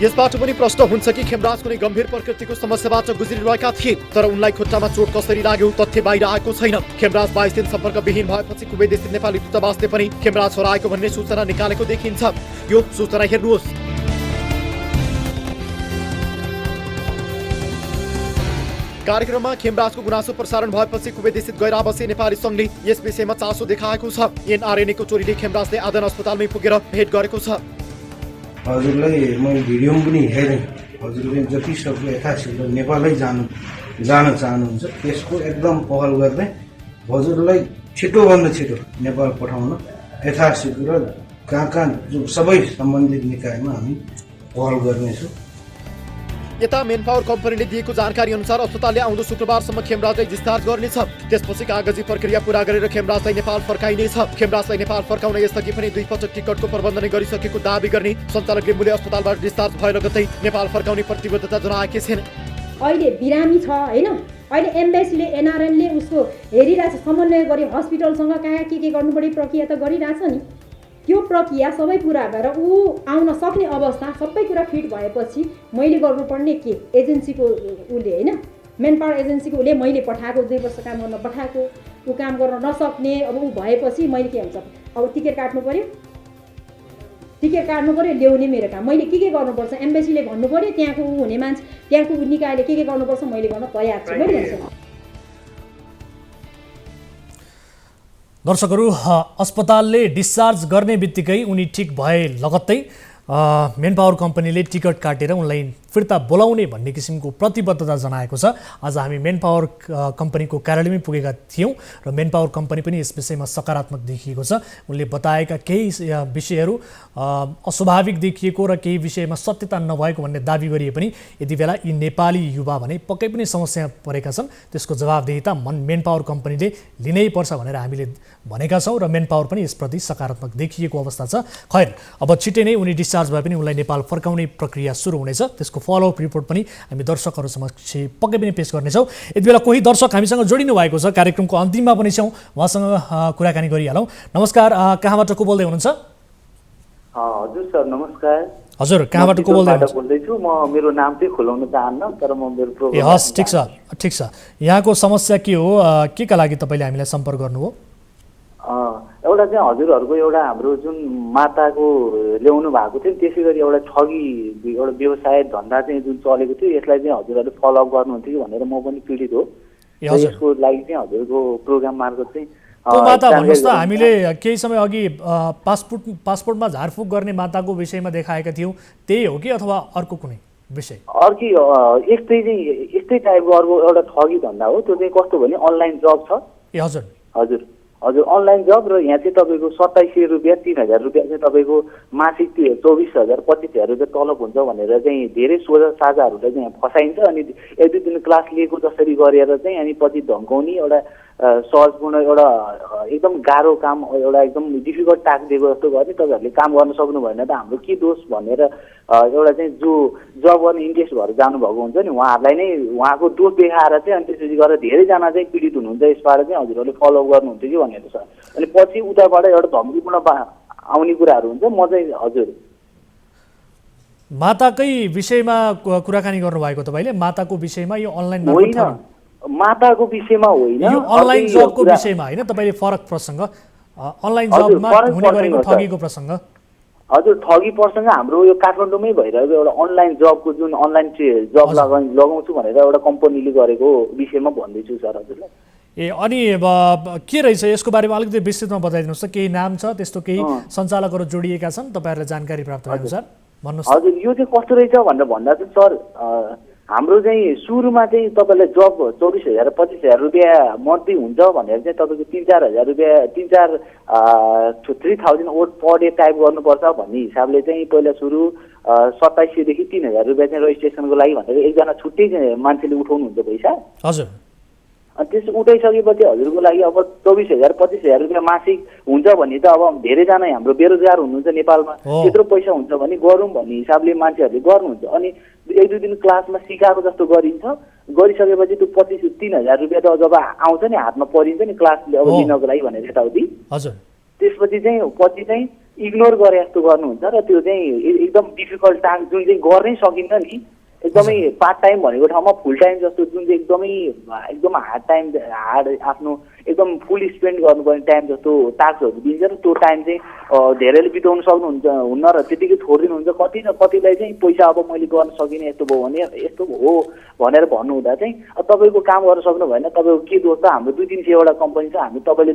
यसबाट पनि प्रश्न हुन्छ कि खेमराज कुनै गम्भीर प्रकृतिको समस्याबाट गुज्रिरहेका थिए। तर उनलाई खुट्टामा चोट कसरी लाग्यो तथ्य बाहिर आएको छैन। खेमराज 22 दिन सम्पर्कविहीन भएपछि कुवेत स्थित नेपाली दूतावासले पनि खेमराज हराएको भन्ने सूचना निकालेको देखिन्छ। यो सूचना हेर्नुहोस्। कार्यक्रममा खेमराजको गुनासो प्रसारण भएपछि कुवेत स्थित गैर आवासीय नेपाली सङ्घले यस विषयमा चासो देखाएको छ। एनआरएनएको टोलीले खेमराजले आदन अस्पतालमै पुगेर भेट गरेको छ। हजुरलाई मैले भिडियोमा पनि हेरेँ, हजुरले जति सक्दो यथाशीघ्र नेपालै जान चाहनुहुन्छ त्यसको एकदम पहल गर्दै हजुरलाई छिटोभन्दा छिटो नेपाल पठाउन यथाशीघ्र कहाँ जो सबै सम्बन्धित निकायमा हामी पहल गर्नेछौँ। यता मेन पावर कम्पनीले दिएको जानकारी अनुसार अस्पतालले आउँदो शुक्रबारसम्म खेमराजलाई डिस्चार्ज गर्नेछ। त्यसपछि कागजी प्रक्रिया पूरा गरेर खेमराजलाई नेपाल फर्काइनेछ। खेमराजलाई नेपाल फर्काउन यसअघि पनि 2 पटक टिकटको प्रबन्ध गरिसकेको दावी गर्ने सञ्चालक लिम्बुले अस्पतालबाट डिस्चार्ज भए लगत्तै नेपाल फर्काउने प्रतिबद्धता जनाएकी छिन्। अहिले बिरामी छ होइन। अहिले एम्बेसीले एनआरएनले उसको हेरिरहेछ, समन्वय गरी हस्पिटलसँग कहाँ के गर्नु पर्ने प्रक्रिया त गरिरहेछ नि। त्यो प्रक्रिया सबै पुरा भएर ऊ आउन सक्ने अवस्था सबै कुरा फिट भएपछि मैले गर्नुपर्ने के एजेन्सीको उसले होइन, मेन पावर एजेन्सीको उसले मैले पठाएको 2 वर्ष काम गर्न पठाएको ऊ काम गर्न नसक्ने अब ऊ भएपछि मैले के हुन्छ अब टिकट काट्नु पऱ्यो ल्याउने मेरो काम। मैले के गर्नुपर्छ एम्बेसीले भन्नु पऱ्यो, त्यहाँको ऊ हुने मान्छे त्यहाँको निकायले के गर्नुपर्छ मैले गर्न तयार छु। मैले भन्छ दर्शकहरू, अस्पतालले डिस्चार्ज गर्ने बित्तिकै उनी ठिक भए लगत्तै मेन पावर कम्पनीले टिकट काटेर उनलाई फिर्ता बोलाउने भन्ने किसिमको प्रतिबद्धता जनाएको छ। आज हामी मेन पावर कम्पनीको कार्यालयमै पुगेका थियौँ र मेन पावर कम्पनी पनि यस विषयमा सकारात्मक देखिएको छ। उनले बताएका केही विषयहरू अस्वाभाविक देखिएको र केही विषयमा सत्यता नभएको भन्ने दाबी गरिए पनि यति बेला यी नेपाली युवा भने पक्कै पनि समस्या परेका छन्, त्यसको जवाबदेहिता मेन पावर कम्पनीले लिनै पर्छ भनेर हामीले भनेका छौँ र मेन पावर पनि यसप्रति सकारात्मक देखिएको अवस्था छ। खैर, अब छिट्टै नै उनी डिस्चार्ज भए पनि उनलाई नेपाल फर्काउने प्रक्रिया सुरु हुनेछ। त्यसको फलोअप रिपोर्ट पनि हामी दर्शकहरू समक्ष पक्कै पनि पेश गर्नेछौँ। यति बेला कोही दर्शक हामीसँग जोडिनु भएको छ, कार्यक्रमको अन्तिममा पनि छौँ, उहाँसँग कुराकानी गरिहालौँ। नमस्कार, कहाँबाट को बोल्दै हुनुहुन्छ? हजुर सर नमस्कार। हजुर, कहाँबाट को बोल्दैछु? म मेरो नाम चाहिँ खुलाउन चाहन्न, तर म मेरो प्रोग्राम हस्, ठिक छ। यहाँको समस्या के हो, के का लागि तपाईँले हामीलाई सम्पर्क गर्नुभयो? एउटा चाहिँ हजुरहरूको एउटा हाम्रो जुन माताको ल्याउनु भएको थियो त्यसै गरी एउटा ठगी एउटा व्यवसाय धन्दा चाहिँ जुन चलेको थियो यसलाई चाहिँ हजुरहरूले फलोअप गर्नुहुन्थ्यो कि भनेर म पनि पीडित हो। यसको लागि चाहिँ हजुरको प्रोग्राम मार्फत चाहिँ माता भन्नुहोस् त, हामीले केही समय अघि पासपोर्टमा झारफुक गर्ने माताको विषयमा देखाएका थियौँ, त्यही हो कि अथवा अर्को कुनै विषय? अर्कै यस्तै टाइपको अर्को एउटा ठगी धन्दा हो। त्यो चाहिँ कस्तो भने अनलाइन जब छ। ए हजुर हजुर हजुर अनलाइन जब र यहाँ चाहिँ तपाईँको 2700 रुपियाँ 3000 रुपियाँ चाहिँ तपाईँको मासिक 24,000 25,000 रुपियाँ तलब हुन्छ भनेर चाहिँ धेरै सोझा साझाहरूलाई चाहिँ फसाइन्छ। अनि 1-2 दिन क्लास लिएको जसरी गरेर चाहिँ अनि पछि धम्काउने एउटा सहजपूर्ण एउटा एकदम गाह्रो काम, एउटा एकदम डिफिकल्ट टास्क दिएको जस्तो गर्ने, तपाईँहरूले काम गर्न सक्नु भएन त हाम्रो के दोष भनेर एउटा चाहिँ जो जब गर्ने इन्ट्रेस्ट भएर जानुभएको हुन्छ नि उहाँहरूलाई नै उहाँको दोष देखाएर चाहिँ अनि त्यसपछि गरेर धेरैजना चाहिँ पीडित हुनुहुन्छ। यसबाट चाहिँ हजुरहरूले फलोअप गर्नुहुन्छ कि भनेर छ। अनि पछि उताबाट एउटा धम्कीपूर्ण आउने कुराहरू हुन्छ। म चाहिँ हजुर माताकै विषयमा कुराकानी गर्नुभएको तपाईँले? माताको विषयमा यो अनलाइन होइन, माताको विषयमा होइन, यो अनलाइन जबको विषयमा होइन। तपाईँले फरक प्रसङ्ग अनलाइन जबमा हुने गरेको ठगीको प्रसङ्ग। हजुर ठगी प्रसङ्ग हाम्रो यो काठमाडौँमै भइरहेको एउटा अनलाइन जबको जुन अनलाइन जब लगाउँछु भनेर एउटा कम्पनीले गरेको विषयमा भन्दैछु सर हजुरलाई। ए अनि के रहेछ यसको बारेमा अलिकति विस्तृतमा बताइदिनुहोस् त। केही नाम छ त्यस्तो, केही सञ्चालकहरू जोडिएका छन् तपाईँहरूलाई जानकारी प्राप्त भएअनुसार भन्नुहोस्। हजुर यो चाहिँ कस्तो रहेछ भनेर भन्दा चाहिँ सर हाम्रो चाहिँ सुरुमा चाहिँ तपाईँलाई जब 24,000 25,000 रुपियाँ मन्थली हुन्छ भनेर चाहिँ तपाईँको 3-4 हजार रुपियाँ 3,000 पर डे टाइप गर्नुपर्छ भन्ने हिसाबले चाहिँ पहिला सुरु 2700 देखि 3,000 रुपियाँ चाहिँ रेजिस्ट्रेसनको लागि भनेर एकजना छुट्टै मान्छेले उठाउनुहुन्छ पैसा। हजुर अनि त्यस उठाइसकेपछि हजुरको लागि अब 24,000 25,000 रुपियाँ मासिक हुन्छ भने त अब धेरैजना हाम्रो बेरोजगार हुनुहुन्छ नेपालमा, त्यत्रो पैसा हुन्छ भने गरौँ भन्ने हिसाबले मान्छेहरूले गर्नुहुन्छ। अनि 1-2 दिन क्लासमा सिकाएको जस्तो गरिन्छ, गरिसकेपछि त्यो 3,000 रुपियाँ त जब आउँछ नि हातमा परिन्छ नि क्लासले अब लिनको लागि भनेर यताउति, त्यसपछि चाहिँ पछि चाहिँ इग्नोर गरे जस्तो गर्नुहुन्छ र त्यो चाहिँ एकदम डिफिकल्ट टास्क जुन चाहिँ गर्नै सकिन्छ नि, एकदमै पार्ट टाइम भनेको ठाउँमा फुल टाइम जस्तो जुन चाहिँ एकदम हार्ड आफ्नो एकदम फुल स्पेन्ड गर्नुपर्ने टाइम जस्तो टास्कहरू दिन्छ र त्यो टाइम चाहिँ धेरैले बिताउन सक्नुहुन्छ हुन्न र त्यतिकै छोडिदिनुहुन्छ। कतिलाई चाहिँ पैसा अब मैले गर्न सकिनँ यस्तो भयो भने यस्तो हो भनेर भन्नुहुँदा चाहिँ तपाईँको काम गर्न सक्नु भएन, तपाईँको के दोष त? हाम्रो 2-3 एउटा कम्पनी छ, हामी तपाईँले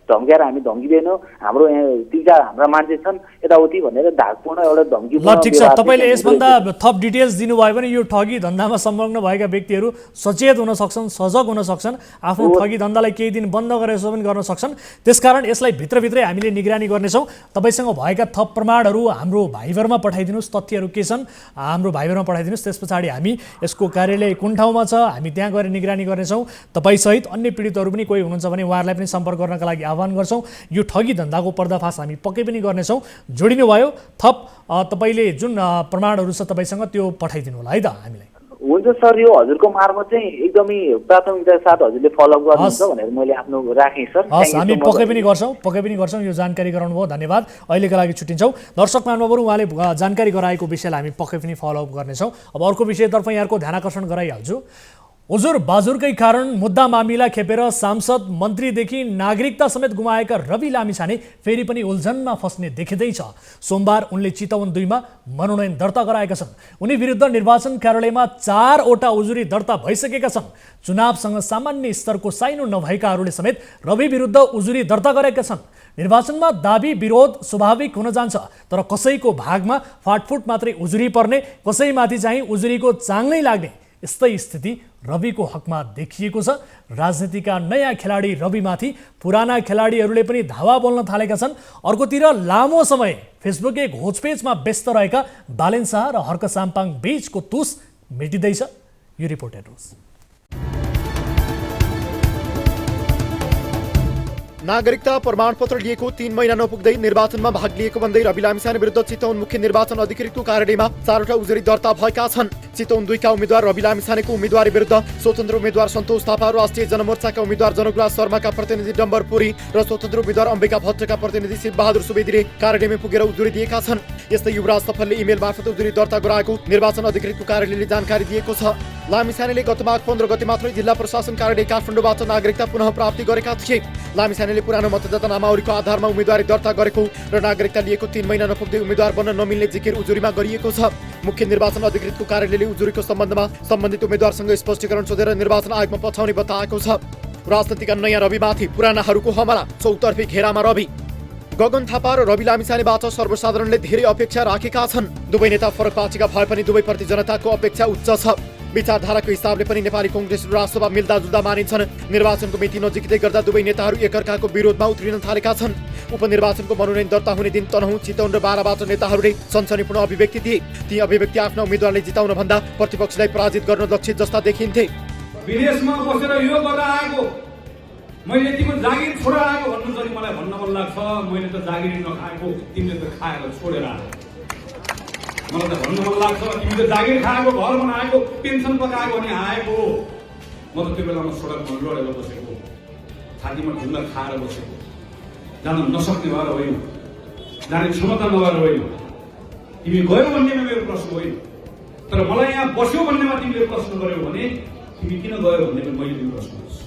धम्क्याएर हामी धम्किँदैनौँ, हाम्रो यहाँ 3-4 हाम्रा मान्छे छन् यताउति भनेर धाकपूर्ण एउटा धम्की। ल ठिक छ, तपाईँले यसभन्दा थप डिटेल्स दिनुभयो भने यो ठगी धन्दामा संलग्न भएका व्यक्तिहरू सचेत हुन सक्छन्, सजग हुन सक्छन्, आफ्नो ठगी धन्दालाई केही दिन बन्द गरेर पनि गर्न सक्छन्। त्यसकारण यसलाई भित्रभित्रै हामीले निगरानी गर्नेछौँ। तपाईँसँग भएका थप प्रमाणहरू हाम्रो भाइबरमा पठाइदिनुहोस्, तथ्यहरू के छन् हाम्रो भाइबरमा पठाइदिनुहोस्। त्यस पछाडि हामी यसको कार्यालय कुन ठाउँमा छ हामी त्यहाँ गएर निगरानी गर्नेछौँ। तपाईँसहित अन्य पीडितहरू पनि कोही हुनुहुन्छ भने उहाँहरूलाई पनि सम्पर्क गर्नका लागि आह्वान गर्छौँ। यो ठगी धन्दाको पर्दाफास हामी पक्कै पनि गर्नेछौँ। जोडिनु भयो, थप तपाईँले जुन प्रमाणहरू छ तपाईँसँग त्यो पठाइदिनु होला है त हामीलाई। हुन्छ सर, यो हजुरको मार्फत चाहिँ एकदमै प्राथमिकताका साथ हजुरले फलोअप गर्नुहुन्छ भनेर मैले आफ्नो राखेँ सर। हस्, हामी पक्कै पनि गर्छौँ। यो जानकारी गराउनु भयो, धन्यवाद। अहिलेका लागि छुट्टिन्छौँ। दर्शक महानुभावहरू, उहाँले जानकारी गराएको विषयलाई हामी पक्कै पनि फलोअप गर्नेछौँ। अब अर्को विषयतर्फ यहाँको ध्यान आकर्षण गराइहाल्छु। उजुर बाजुरकै कारण मुद्दा मामिला खेपेर सांसद मन्त्रीदेखि नागरिकता समेत गुमाएका रवि लामिछाने फेरि पनि उल्झनमा फस्ने देखिँदैछ। सोमबार उनले चितवन 2 मा मनोनयन दर्ता गराएका छन्। उनी विरुद्ध निर्वाचन कार्यालयमा 4 वटा उजुरी दर्ता भइसकेका छन्। चुनावसँग सामान्य स्तरको साइनो नभएकाहरूले समेत रवि विरुद्ध उजुरी दर्ता गरेका छन्। निर्वाचनमा दाबी विरोध स्वाभाविक हुन जान्छ, तर कसैको भागमा फाटफुट मात्रै उजुरी पर्ने, कसैमाथि चाहिँ उजुरीको चाङ नै लाग्ने यस्तै स्थिति रविको हकमा देखिएको छ। राजनीतिका नयाँ खेलाडी रविमाथि पुराना खेलाडीहरूले पनि धावा बोल्न थालेका छन्। अर्कोतिर लामो समय फेसबुकले घोचपेचमा व्यस्त रहेका बालेन शाह र हर्क साम्पाङ बीचको तुस मेटिँदैछ। यो रिपोर्ट हेर्नुहोस्। नागरिकता प्रमाणपत्र लिएको 3 महिना नपुग्दै निर्वाचनमा भाग लिएको भन्दै रवि लामिछाने विरुद्ध चितवन मुख्य निर्वाचन अधिकृतको कार्यालयमा 4 वटा उजुरी दर्ता भएका छन्। चितवन 2 का उम्मेद्वार रवि लामिछानेको उम्मेदवारी विरुद्ध स्वतन्त्र उम्मेद्वार सन्तोष थापा, राष्ट्रिय जनमोर्चाका उम्मेद्वार जनकराज शर्माका प्रतिनिधि डम्बर पुरी र स्वतन्त्र उम्मेद्वार अम्बिका भट्टका प्रतिनिधि शिवबहादुर सुवेदीले कार्यालयमा पुगेर उजुरी दिएका छन्। यस्तै युवराज सफलले इमेल मार्फत उजुरी दर्ता गराएको निर्वाचन अधिकृतको कार्यालयले जानकारी दिएको छ। लामिछानेले गत माघ 15 गते मात्रै जिल्ला प्रशासन कार्यालय काठमाडौँबाट नागरिकता पुनः प्राप्ति गरेका थिए। लामिछानेले पुरानो मतदाता नामावलीको आधारमा उम्मेदवारी दर्ता गरेको र नागरिकता लिएको 3 महिना नपुग्दै उम्मेद्वार बन्न नमिल्ने जिकिर उजुरीमा गरिएको छ। मुख्य निर्वाचन अधिकृतको कार्यालयले उजुरीको सम्बन्धमा सम्बन्धित उम्मेद्वारसँग स्पष्टीकरण सोधेर निर्वाचन आयोगमा पठाउने बताएको छ। राजनीतिका नयाँ रविमाथि पुरानाहरूको हमला, चौतर्फी घेरामा रवि। गगन थापा र रवि लामिछानेबाट सर्वसाधारणले धेरै अपेक्षा राखेका छन्। दुवै नेता फरक पार्टीका भए पनि दुवैप्रति जनताको अपेक्षा उच्च छ। विचारधाराको हिसाबले पनि नेपाली कांग्रेस र राष्ट्रसभा मिल्दाजुल्दा मानिन्छन्। निर्वाचनको मिति नजिकै गर्दा दुवै नेताहरू एकअर्काको विरोधमा उत्रिन थालेका छन्। उपनिर्वाचनको मनोनयन दर्ता हुने दिन तनहुँ, चितवन र बाराबाट नेताहरूले सनसनीपूर्ण अभिव्यक्ति दिए। ती अभिव्यक्ति आफ्ना उम्मेद्वारले जिताउन भन्दा प्रतिपक्षलाई पराजित गर्न लक्षित जस्ता देखिन्थे। विदेशमा बसेर यो गरेर आएको, मैले यतिको जागिर छोडेर आएको भन्नु चाहिँ मलाई भन्न मन लाग्छ। मैले त जागिर नखाएको, तिमीले त खाएर छोडेर आएको। मलाई त भन्न मन लाग्छ, तिमी त जागिर खाएको, घर बनाएको, पेन्सन पकाएको अनि आएको। म त त्यो बेलामा सडकमा लडेर बसेको, छातीमा ढुङ्गा खाएर बसेको, जान नसक्ने भएर होइन, जाने क्षमता नभएर होइन। तिमी गयो भन्नेमा मेरो प्रश्न होइन, तर मलाई यहाँ बस्यो भन्नेमा तिमीले प्रश्न गर्यौ भने तिमी किन गयो भन्नेमा मैले तिम्रो प्रश्न गर्छु।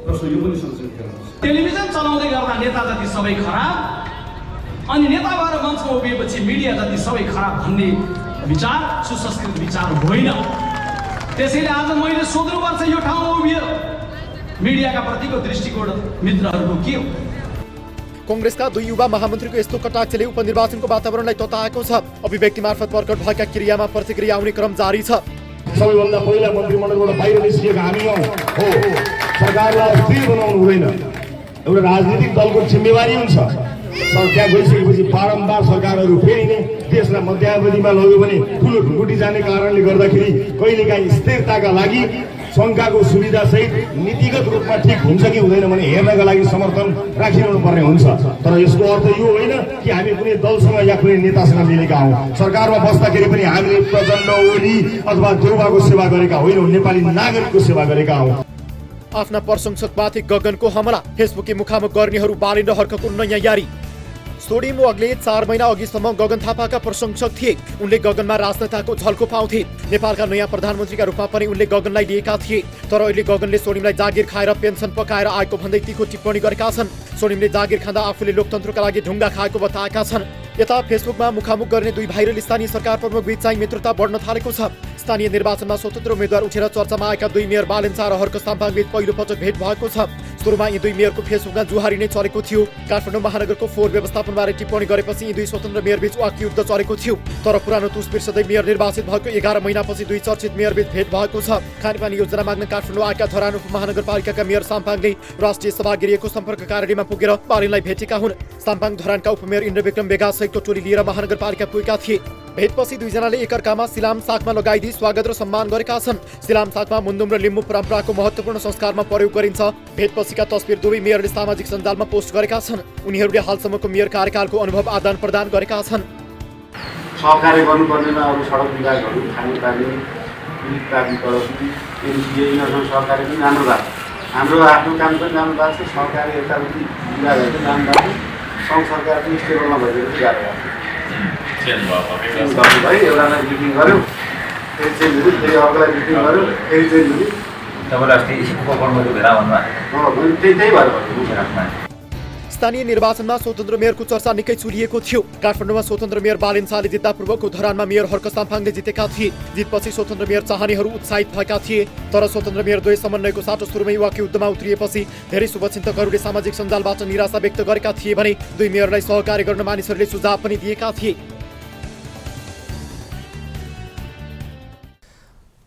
प्रश्न यो पनि संशोधित गर्नुहोस्। टेलिभिजन चलाउँदै गर्दा नेता जति सबै खराब, अनि नेता भएर मञ्चमा उभिएपछि मिडिया जति सबै खराब भन्ने विचार सुसंस्कृत विचार होइन। त्यसैले आज मैले सोध्नुपर्छ, यो ठाउँमा उभिएर मिडियाका प्रतिको दृष्टिकोण मित्रहरूको के हो? कांग्रेसका 2 युवा महामन्त्रीको यस्तो कटाक्षले उपनिर्वाचनको वातावरणलाई तताएको छ। अभिव्यक्ति मार्फत प्रकट भएका क्रियामा प्रतिक्रिया आउने क्रम जारी छ। सबैभन्दा पहिला मन्त्रीमण्डलबाट बाहिर निस्किएका हामी हो। सरकारलाई अस्थिर बनाउनु हुँदैन, एउटा राजनीतिक दलको जिम्मेवारी हुन्छ। तर त्यहाँ गइसकेपछि बारम्बार सरकारहरू फेरि नै देशलाई मध्यावधिमा लग्यो भने ठुलो ढुकुटी जाने कारणले गर्दाखेरि कहिलेकाहीँ स्थिरताका लागि शङ्काको सुविधा सहित नीतिगत रूपमा ठिक हुन्छ कि हुँदैन भने हेर्नका लागि समर्थन राखिरहनु पर्ने हुन्छ। तर यसको अर्थ यो होइन कि हामी कुनै दलसँग या कुनै नेतासँग मिलेका हौँ। सरकारमा बस्दाखेरि पनि हामीले प्रचण्ड, ओली अथवा देउबाको सेवा गरेका होइनौँ, नेपाली नागरिकको सेवा गरेका हौँ। आफ्ना प्रशंसकमाथि गगनको हमला, फेसबुकले मुखामुख गर्नेहरू बालेन र हर्कको नयाँ यारी। सोडिमो अग्ले 4 महिना अघिसम्म गगन थापाका प्रशंसक थिए। उनले गगनमा राजनेताको झल्को पाउँथे। नेपालका नयाँ प्रधानमन्त्रीका रूपमा पनि उनले गगनलाई लिएका थिए। तर अहिले गगनले सोडिमलाई जागिर खाएर पेन्सन पकाएर आएको भन्दै तीखो टिप्पणी गरेका छन्। सोडिमले जागिर खाँदा आफूले लोकतन्त्रका लागि ढुङ्गा खाएको बताएका छन्। यता फेसबुकमा मुखामुख गर्ने 2 भाइरल स्थानीय सरकार प्रमुख बीच चाहिँ मित्रता बढ्न थालेको छ। स्थानीय निर्वाचनमा स्वतन्त्र उम्मेद्वार उठेर चर्चामा आएका 2 मेयर बालेन शाह र हर्क साम्पाङ बीच पहिलो पटक भेट भएको छ। सुरुमा यी 2 मेयरको फेसबुकमा जुहारी नै चलेको थियो। काठमाडौँ महानगरको फोहोर व्यवस्थापनबारे टिप्पणी गरेपछि यी 2 स्वतन्त्र मेयर बीच वाकयुद्ध चलेको थियो। तर पुरानो तुस बिर्सदै मेयर निर्वाचित भएको 11 महिनापछि 2 चर्चित मेयर बीच भेट भएको छ। खानेपानी योजना माग्न काठमाडौँ आएका धरान उपमहानगरपालिकाका मेयर साम्पाङले राष्ट्रिय सभागृहको सम्पर्क कार्यालयमा पुगेर बालेनलाई भेटेका हुन्। साम्पाङ धरानका उपमेयर इन्द्रविक्रम बेगा सहितको टोली लिएर महानगरपालिका पुगेका थिए। भेटपछि 2 जनाले एकअर्कामा सिलाम सागमा लगाइदिई स्वागत र सम्मान गरेका छन्। सिलाम सागमा मुन्दुम र लिम्बू परम्पराको महत्त्वपूर्ण संस्कारमा प्रयोग गरिन्छ। भेटपछिका तस्बिर 2 मेयरले सामाजिक सञ्जालमा पोस्ट गरेका छन्। उनीहरूले हालसम्मको मेयर कार्यकालको अनुभव आदान प्रदान गरेका छन्। सहकार्य गर्नुपर्नेमा अब सडक विभागहरू, खानेपानी, विद्युत प्राधिकरण, एनजिओ यिनीहरूसँग सहकार्य पनि राम्रो भएको छ। हाम्रो आफ्नो काम पनि राम्रो भएको छ। सहकार्य यताउति विभागहरू पनि राम्रो भएको छ। सङ्घ सरकार पनि स्टेबलमा भइरहेको गाह्रो भएको छ। भाइ एउटालाई मिटिङ गऱ्यो, फेरि चेन्ज हुँयो, फेरि अर्कोलाई मिटिङ गऱ्यो, फेरि चेन्ज हुँयो। तपाईँले अस्ति उपकरणको भेला भन्नुभएको त्यही भएर मुख्य राख्न स्थानीय निर्वाचनमा स्वतन्त्र मेयरको चर्चा निकै चुलिएको थियो। काठमाडौँमा स्वतन्त्र मेयर बालेन शाहले जित्दा पूर्वको धरानमा मेयर हर्क साम्फाङले जितेका थिए। जितपछि स्वतन्त्र मेयर चाहनेहरू उत्साहित भएका थिए, तर स्वतन्त्र मेयर द्वय समन्वयको साटो सुरुमै वाक्य युद्धमा उत्रिएपछि धेरै शुभचिन्तकहरूले सामाजिक सञ्जालबाट निराशा व्यक्त गरेका थिए भने दुई मेयरलाई सहकार्य गर्न मानिसहरूले सुझाव पनि दिएका थिए।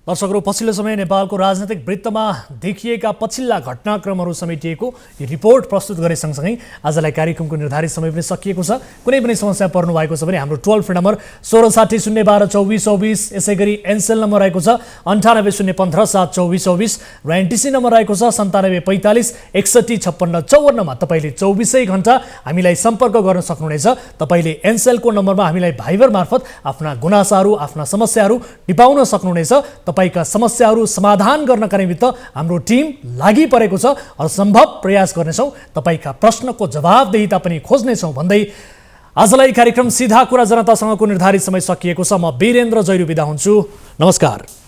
दर्शकहरू, पछिल्लो समय नेपालको राजनैतिक वृत्तमा देखिएका पछिल्ला घटनाक्रमहरू समेटिएको यो रिपोर्ट प्रस्तुत गरे सँगसँगै आजलाई कार्यक्रमको निर्धारित समय पनि सकिएको छ। कुनै पनि समस्या पर्नु भएको छ भने हाम्रो टोल फ्री नम्बर 1660 012 2424, यसै गरी एनसेल नम्बर रहेको छ 98 015 72424 र एनटिसी नम्बर रहेको छ 97 45 61 56 54 मा तपाईँले 24 घण्टा हामीलाई सम्पर्क गर्न सक्नुहुनेछ। तपाईँले एनसेलको नम्बरमा हामीलाई भाइबर मार्फत आफ्ना गुनासाहरू, आफ्ना समस्याहरू टिपाउन सक्नुहुनेछ। तपाईका समस्याहरू समाधान गर्नका निमित्त हाम्रो टिम लागि परेको छ। असम्भव प्रयास गर्नेछौँ, तपाईका प्रश्नको जवाफदेहिता पनि खोज्नेछौँ भन्दै आजलाई कार्यक्रम सिधा कुरा जनतासँगको निर्धारित समय सकिएको छ। म वीरेन्द्र जैरू बिदा हुन्छु। नमस्कार।